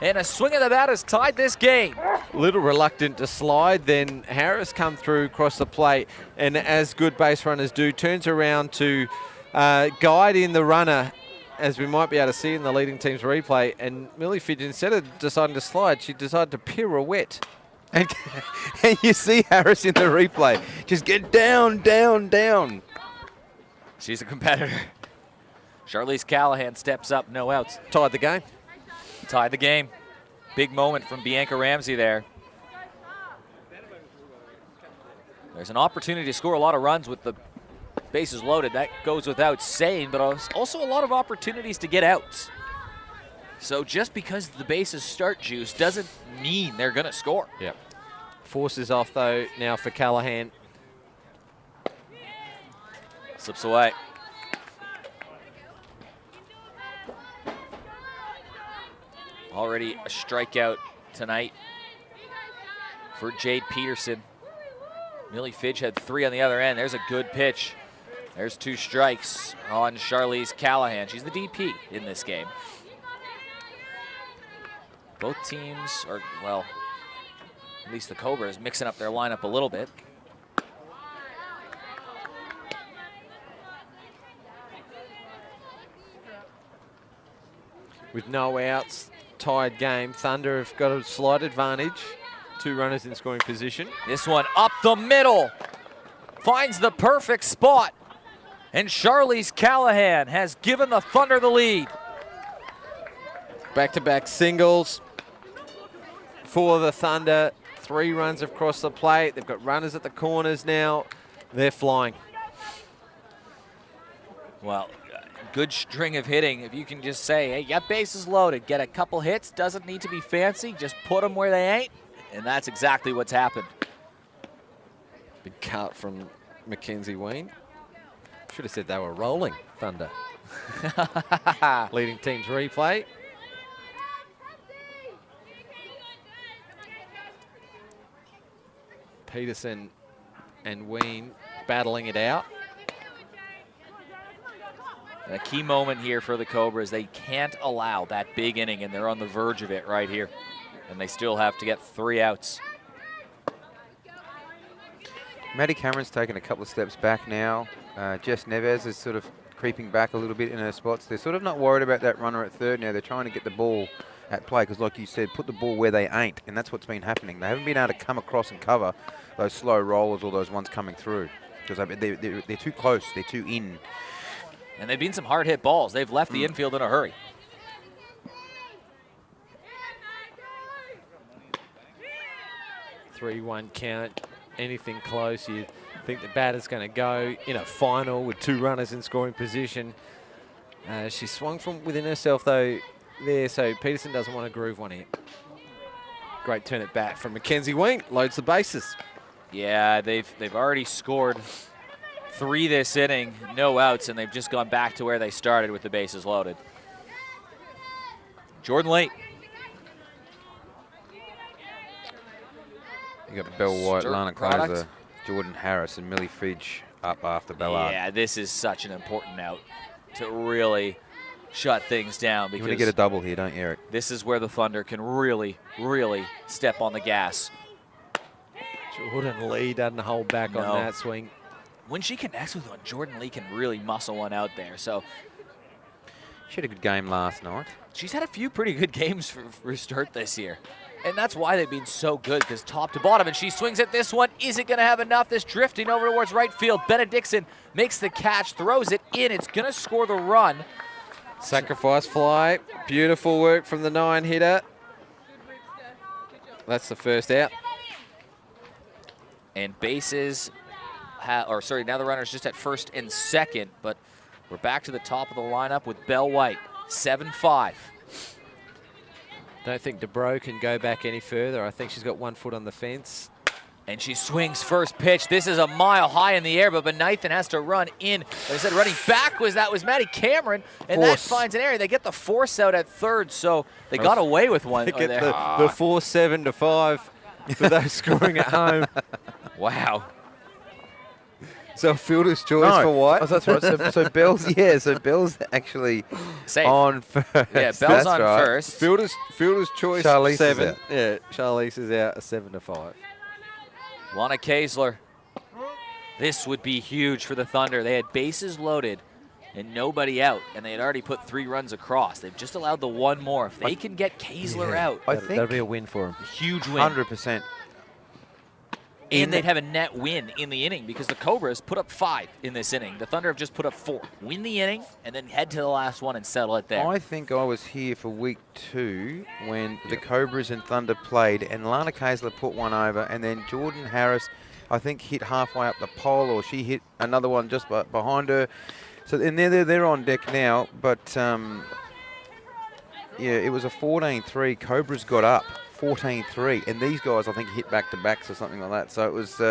And a swing of the bat has tied this game. Little reluctant to slide, then Harris come through across the plate, and as good base runners do, turns around to guide in the runner, as we might be able to see in the leading team's replay. And Millie Fidge, instead of deciding to slide, she decided to pirouette. And you see Harris in the replay. Just get down, down, down. She's a competitor. Charlize Callahan steps up, no outs. Tied the game. Tied the game. Big moment from Bianca Ramsey there. There's an opportunity to score a lot of runs with the bases loaded. That goes without saying, but also a lot of opportunities to get outs. So just because the bases start juice doesn't mean they're going to score. Yep. Forces off, though, now for Callahan. Slips away. Already a strikeout tonight for Jade Peterson. Millie Fidge had 3 on the other end. There's a good pitch. There's 2 strikes on Charlize Callahan. She's the DP in this game. Both teams are, well, at least the Cobras mixing up their lineup a little bit. With no outs, tied game. Thunder have got a slight advantage. 2 runners in scoring position. This one up the middle. Finds the perfect spot. And Charlize Callahan has given the Thunder the lead. Back-to-back singles for the Thunder. 3 runs across the plate. They've got runners at the corners now. They're flying. Well, good string of hitting. If you can just say, hey, you got bases loaded, get a couple hits, doesn't need to be fancy, just put them where they ain't. And that's exactly what's happened. Big cut from Mackenzie Ween. Should have said they were rolling, Thunder. Leading team's replay. Peterson and Ween battling it out. A key moment here for the Cobras. They can't allow that big inning, and they're on the verge of it right here. And they still have to get 3 outs. Maddie Cameron's taken a couple of steps back now. Jess Neves is sort of creeping back a little bit in her spots. They're sort of not worried about that runner at third now. They're trying to get the ball at play because, like you said, put the ball where they ain't, and that's what's been happening. They haven't been able to come across and cover those slow rollers or those ones coming through because they're too close. They're too in. And they've been some hard-hit balls. They've left the infield in a hurry. Three-one count. Anything close, you think the batter's going to go in a final with 2 runners in scoring position. She swung from within herself, though, there, so Peterson doesn't want to groove one here. Great turn at bat from Mackenzie Ween. Loads the bases. Yeah, they've already scored 3 this inning, no outs, and they've just gone back to where they started with the bases loaded. Jordan Late. You got Bell White, Stir Lana product. Kaiser, Jordan Harris, and Millie Fidge up after Bellard. Yeah, this is such an important out. to really shut things down. You Because want to get a double here, don't you, Eric? this is where the Thunder can really, really step on the gas. Jordan Lee doesn't hold back on No. that swing. When she connects with one, Jordan Lee can really muscle one out there. So She had a good game last night. she's had a few pretty good games for Sturt this year. And that's why they've been so good, because top to bottom, and she swings at this one. Is it going to have enough? This drifting over towards right field. Benedictson makes the catch, throws it in. It's going to score the run. Sacrifice fly. Beautiful work from the 9 hitter. That's the first out. And bases, now the runner's just at first and second, but we're back to the top of the lineup with Belle White, 7-5. Don't think DeBro can go back any further. I think she's got 1 foot on the fence. And she swings first pitch. This is a mile high in the air, but Benithan has to run in. Like I said, running back was Maddie Cameron, and that finds an area. They get the force out at third, so they got away with one They get there. the 4-7 to 5 for those scoring at home. Wow. So fielder's choice for what? Oh, that's right. So Bell's, so Bell's actually Safe. on first. Yeah, Bell's That's on right. first. Fielder's choice, Charlize is 7. out. Yeah, Charlize is out, a 7 to 5. Lana Kaesler. This would be huge for the Thunder. They had bases loaded and nobody out, and they had already put 3 runs across. They've just allowed the 1 more. If they can get Kaesler out, I That'll think be a win for him. huge win. 100%. And they'd have a net win in the inning because the Cobras put up 5 in this inning. The Thunder have just put up 4. Win the inning and then head to the last one and settle it there. I think I was here for week 2 when the Cobras and Thunder played, and Lana Kaesler put one over, and then Jordan Harris, I think, hit halfway up the pole, or she hit another one just behind her. So and they're on deck now, but yeah, it was a 14-3. Cobras got up 14-3, and these guys I think hit back-to-backs or something like that. So it was.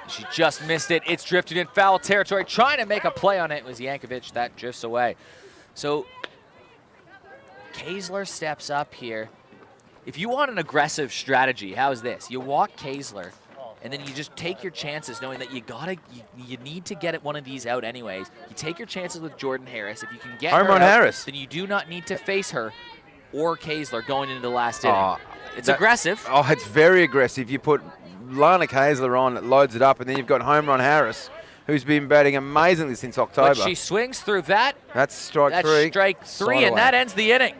She just missed it. It's drifted in foul territory. Trying to make a play on it was Yankovic. That drifts away. So Kaesler steps up here. If you want an aggressive strategy, how's this? You walk Kaesler, and then you just take your chances, knowing that you need to get one of these out anyways. You take your chances with Jordan Harris. If you can get Home her run out, Harris. then you do not need to face her or Kaesler going into the last inning. It's that- aggressive. Oh, it's very aggressive. You put Lana Kaesler on, it loads it up, and then you've got Home Run Harris, who's been batting amazingly since October. But she swings through that. That's strike That's 3. strike 3, Side and away. that ends the inning.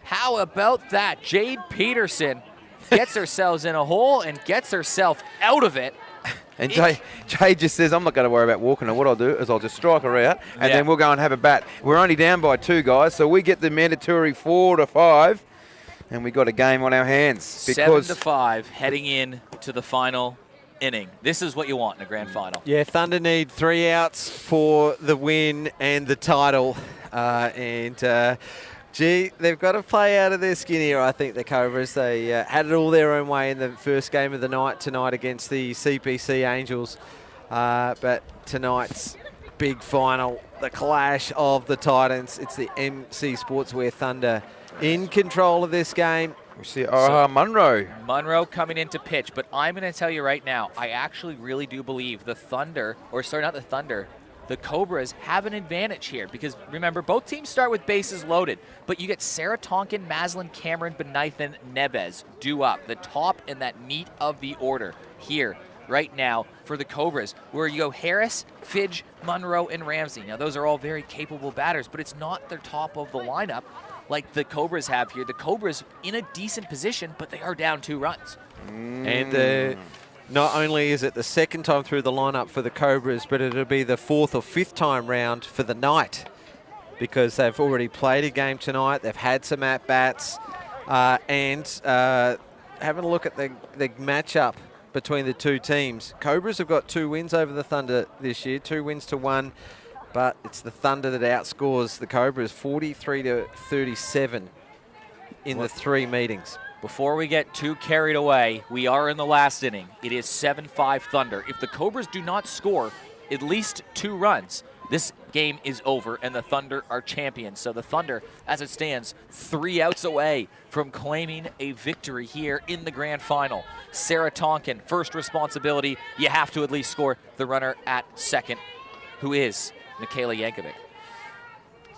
How about that? Jade Peterson gets herself in a hole and gets herself out of it. And Jay just says, I'm not going to worry about walking her. What I'll do is I'll just strike her out, and then we'll go and have a bat. We're only down by 2, guys, so we get the mandatory 4 to 5, and we got a game on our hands. 7-5 heading in to the final inning. This is what you want in a grand final. Yeah, Thunder need 3 outs for the win and the title. Gee, they've got to play out of their skin here, I think, the Cobras. They had it all their own way in the first game of the night tonight against the CPC Angels. But tonight's big final, the clash of the Titans. It's the Emmsee Sportswear Thunder in control of this game. We see Munro. Munro coming in to pitch, but I'm going to tell you right now, I actually really do believe the Thunder, or sorry, not the Thunder, the Cobras have an advantage here because, remember, both teams start with bases loaded, but you get Sarah Tonkin, Maslin, Cameron, Benithan, Neves due up, the top and that meat of the order here right now for the Cobras, where you go Harris, Fidge, Munro, and Ramsey. Now, those are all very capable batters, but it's not their top of the lineup like the Cobras have here. The Cobras in a decent position, but they are down 2 runs. And not only is it the second time through the lineup for the Cobras, but it'll be the 4th or 5th time round for the night because they've already played a game tonight. They've had some at-bats. And having a look at the matchup between the 2 teams, Cobras have got 2 wins over the Thunder this year, 2 wins to 1. But it's the Thunder that outscores the Cobras 43 to 37 in the 3 meetings. Before we get too carried away, we are in the last inning. It is 7-5 Thunder. If the Cobras do not score at least 2 runs, this game is over and the Thunder are champions. So the Thunder, as it stands, 3 outs away from claiming a victory here in the grand final. Sarah Tonkin, first responsibility. You have to at least score the runner at second, who is Michaela Yankovic.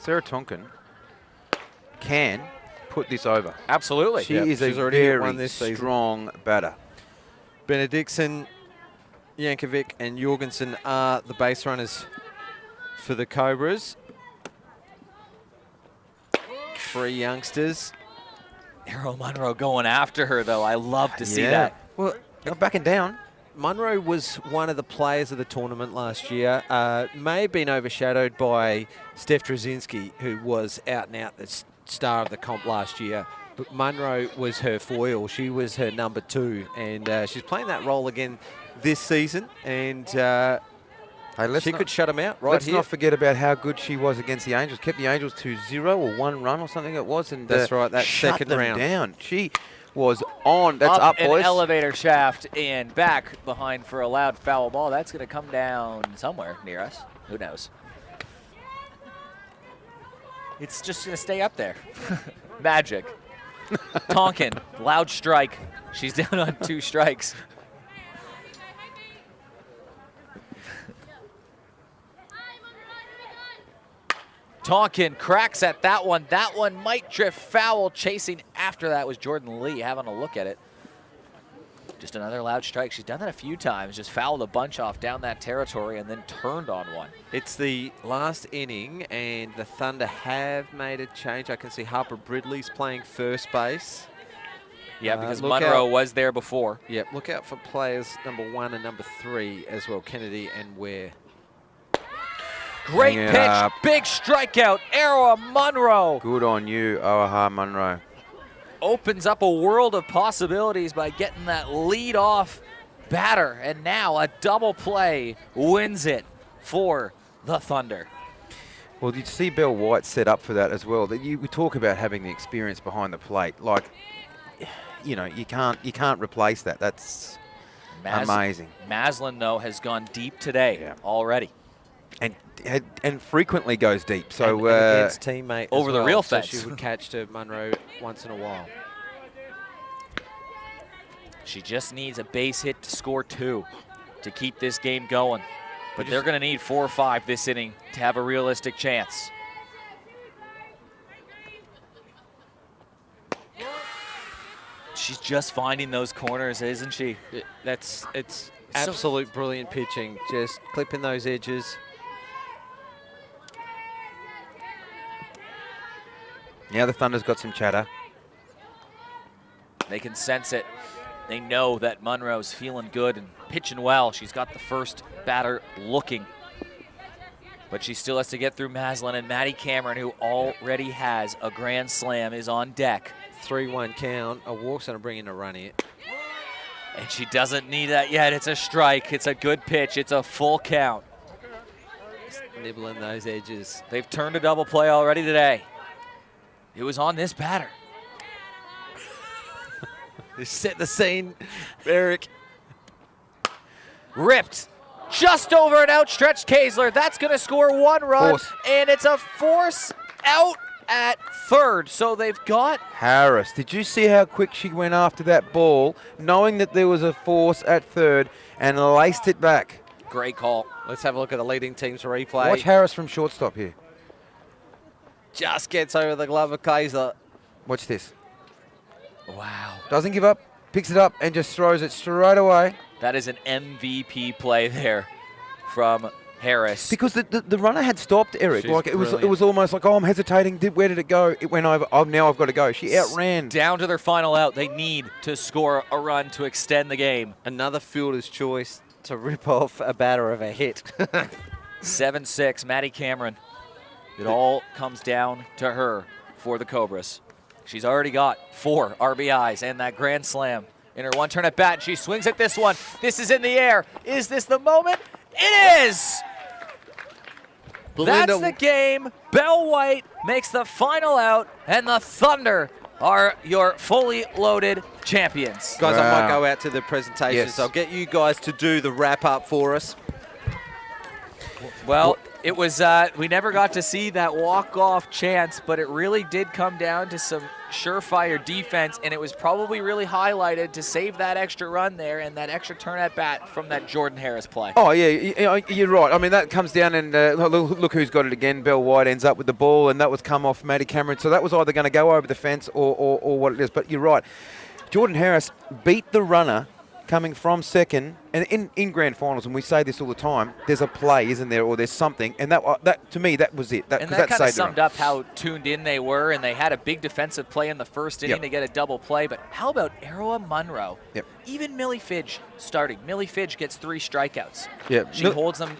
Sarah Tonkin can put this over. Absolutely. She is she's a already hit one very this season. strong batter. Benediktsson, Yankovic and Jorgensen are the base runners for the Cobras. 3 youngsters. Arrow Munro going after her, though. I love to see Yeah. that. Well, Not backing down. Munro was one of the players of the tournament last year. May have been overshadowed by Steph Trzynski, who was out and out the star of the comp last year. But Munro was her foil. She was her number 2. And she's playing that role again this season. And Hey, she could shut them out right let's here. not forget about how good she was against the Angels. Kept the Angels to 0 or 1 run or something it was. And That's right, that shut second them round. down. She was on. That's up, an boys. elevator shaft and back behind for a loud foul ball. That's going to come down somewhere near us. Who knows? It's just going to stay up there. Magic. Tonkin, loud strike. She's down on 2 strikes. Tonkin cracks at that one. That one might drift foul. Chasing after that was Jordan Lee, having a look at it. Just another loud strike. She's done that a few times. Just fouled a bunch off down that territory and then turned on one. It's the last inning, and the Thunder have made a change. I can see Harper Bridley's playing first base. Yeah, because look Munro out. was there before. Yep, look out for players number 1 and number 3 as well, Kennedy and Ware. Great Hang it pitch, up. big strikeout. Arrow Munro Good on you, Oaha Munro. opens up a world of possibilities by getting that lead off batter. And now a double play wins it for the Thunder. Well, you see Belle White set up for that as well. We talk about having the experience behind the plate. Like, you know, you can't replace that. That's amazing. Maslin, though, has gone deep today already. And frequently goes deep. So and against teammate over as the well, real so fence. she would catch to Munro once in a while. She just needs a base hit to score 2 to keep this game going. But they're going to need 4 or 5 this inning to have a realistic chance. She's just finding those corners, isn't she? It's absolute brilliant pitching, just clipping those edges. now the Thunder's got some chatter. They can sense it. They know that Munro's feeling good and pitching well. She's got the first batter looking. But she still has to get through Maslin, and Maddie Cameron, who already has a grand slam, is on deck. 3-1 count. A walk's going to bring in a run here. And she doesn't need that yet. It's a strike. It's a good pitch. It's a full count. Just nibbling those edges. They've turned a double play already today. It was on this batter. Just set the scene, Eric. Ripped just over an outstretched Kaesler. That's going to score 1 run. Force. And it's a force out at third. So they've got Harris, did you see how quick she went after that ball, knowing that there was a force at third, and laced it back? great call. Let's have a look at the leading team's replay. Watch Harris from shortstop here. Just gets over the glove of Kaesler. Watch this. Wow. Doesn't give up, picks it up, and just throws it straight away. That is an MVP play there from Harris. Because the runner had stopped, Eric. She's Like it brilliant. was almost like, oh, I'm hesitating. Where did it go? It went over. Oh, now I've got to go. She outran. Down to their final out. They need to score a run to extend the game. Another fielder's choice to rip off a batter of a hit. 7-6, Maddie Cameron. It all comes down to her for the Cobras. She's already got 4 RBIs and that grand slam in her one turn at bat. She swings at this one. This is in the air. Is this the moment? It is! That's the game. Belle White makes the final out, and the Thunder are your fully loaded champions. Guys, I might Wow. go out to the presentations. Yes. I'll get you guys to do the wrap-up for us. Well, It was, we never got to see that walk-off chance, but it really did come down to some surefire defense, and it was probably really highlighted to save that extra run there and that extra turn at bat from that Jordan Harris play. Oh, yeah, you're right. I mean, that comes down and look who's got it again. Bell White ends up with the ball, and that was come off Maddie Cameron. So that was either going to go over the fence or what it is. But you're right. Jordan Harris beat the runner coming from second, and in grand finals, and we say this all the time, there's a play, isn't there, or there's something, and that to me, that was it. That kind of summed up how tuned in they were, and they had a big defensive play in the first inning to get a double play, but how about Aroa Munro? Yep. Even Millie Fidge starting. Millie Fidge gets 3 strikeouts. Yeah. She holds them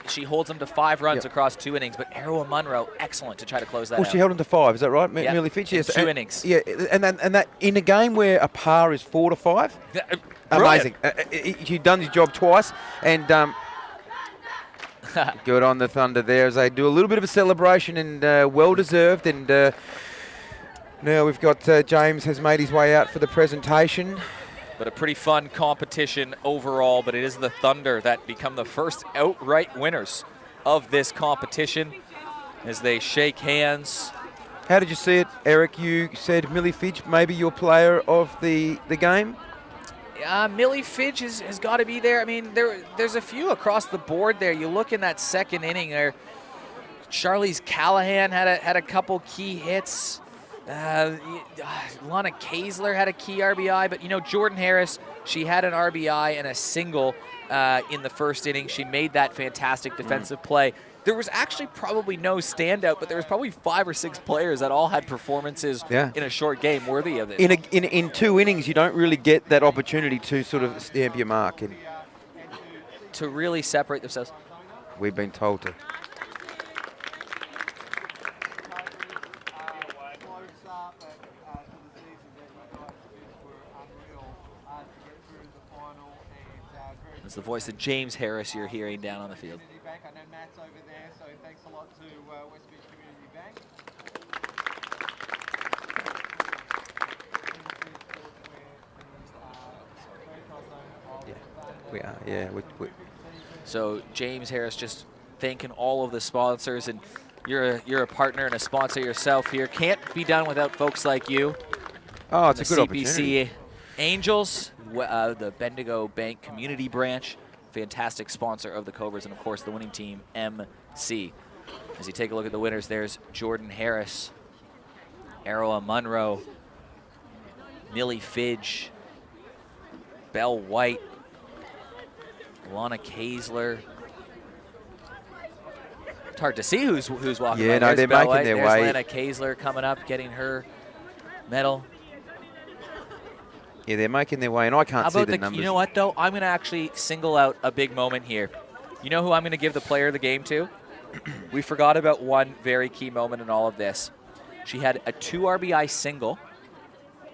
to 5 runs across 2 innings, but Aroa Munro, excellent to try to close that out. Well, she held them to 5, is that right? Yep. Millie Fidge, yes. 2 innings. Yeah, and that in a game where a par is 4 to 5, amazing. He's done his job twice, and good on the Thunder there as they do a little bit of a celebration, and well-deserved. And now we've got James has made his way out for the presentation. But a pretty fun competition overall, but it is the Thunder that become the first outright winners of this competition as they shake hands. How did you see it, Eric? You said Millie Fidge, maybe your player of the game? Millie Fidge has got to be there. I mean, there's a few across the board there. You look in that second inning there. Charlize Callahan had a couple key hits. Lana Kaesler had a key RBI, but Jordan Harris, she had an RBI and a single in the first inning. She made that fantastic defensive play. There was actually probably no standout, but there was probably 5 or 6 players that all had performances in a short game worthy of it. In 2 innings, you don't really get that opportunity to sort of stamp your mark and to really separate themselves. We've been told to. It's the voice of James Harris you're hearing down on the field. I know Matt's over there, so thanks a lot to West Beach Community Bank. We are, yeah. So James Harris just thanking all of the sponsors, and you're a partner and a sponsor yourself here. Can't be done without folks like you. Oh, it's a good CPC opportunity. Angels, the Bendigo Bank Community Branch, fantastic sponsor of the Cobras, and of course the winning team, Emmsee. As you take a look at the winners, there's Jordan Harris, Aroa Munro, Millie Fidge, Bell White, Lana Kaesler. It's hard to see who's walking. Yeah, by. no, There's they're Bell making White. their There's way. Lana Kaesler coming up, getting her medal. Yeah, they're making their way, and I can't How see about the numbers. You know what, though? I'm going to actually single out a big moment here. You know who I'm going to give the player of the game to? We forgot about one very key moment in all of this. She had a 2 RBI single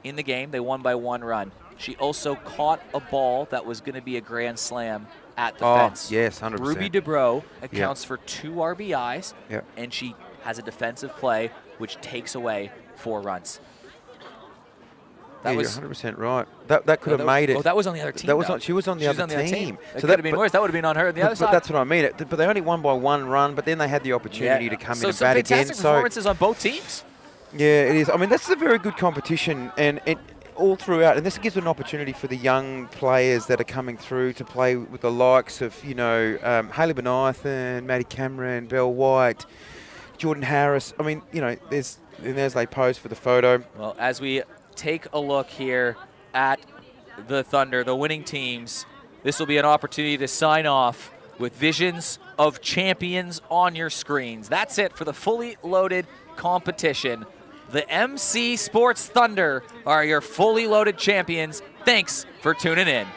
in the game. They won by 1 run. She also caught a ball that was going to be a grand slam at the fence. Yes, 100%. Ruby DeBro accounts for 2 RBIs, Yep. and she has a defensive play which takes away 4 runs. That yeah, was you're 100% right. That could have made it. Oh, that was on the other team. That was though. on, she was on the She was other on the other team. It could have been worse. That would have been on her on the other But side. that's what I mean. But they only won by 1 run, but then they had the opportunity to come in and some bat again. fantastic performances on both teams. Yeah, it is. I mean, this is a very good competition, and all throughout. And this gives an opportunity for the young players that are coming through to play with the likes of, Hayley Benithan, Maddie Cameron, Bell White, Jordan Harris. I mean, there's as they pose for the photo. Well, as we take a look here at the Thunder, the winning teams, this will be an opportunity to sign off with visions of champions on your screens. That's it for the fully loaded competition. The Emmsee Sports Thunder are your fully loaded champions. Thanks for tuning in.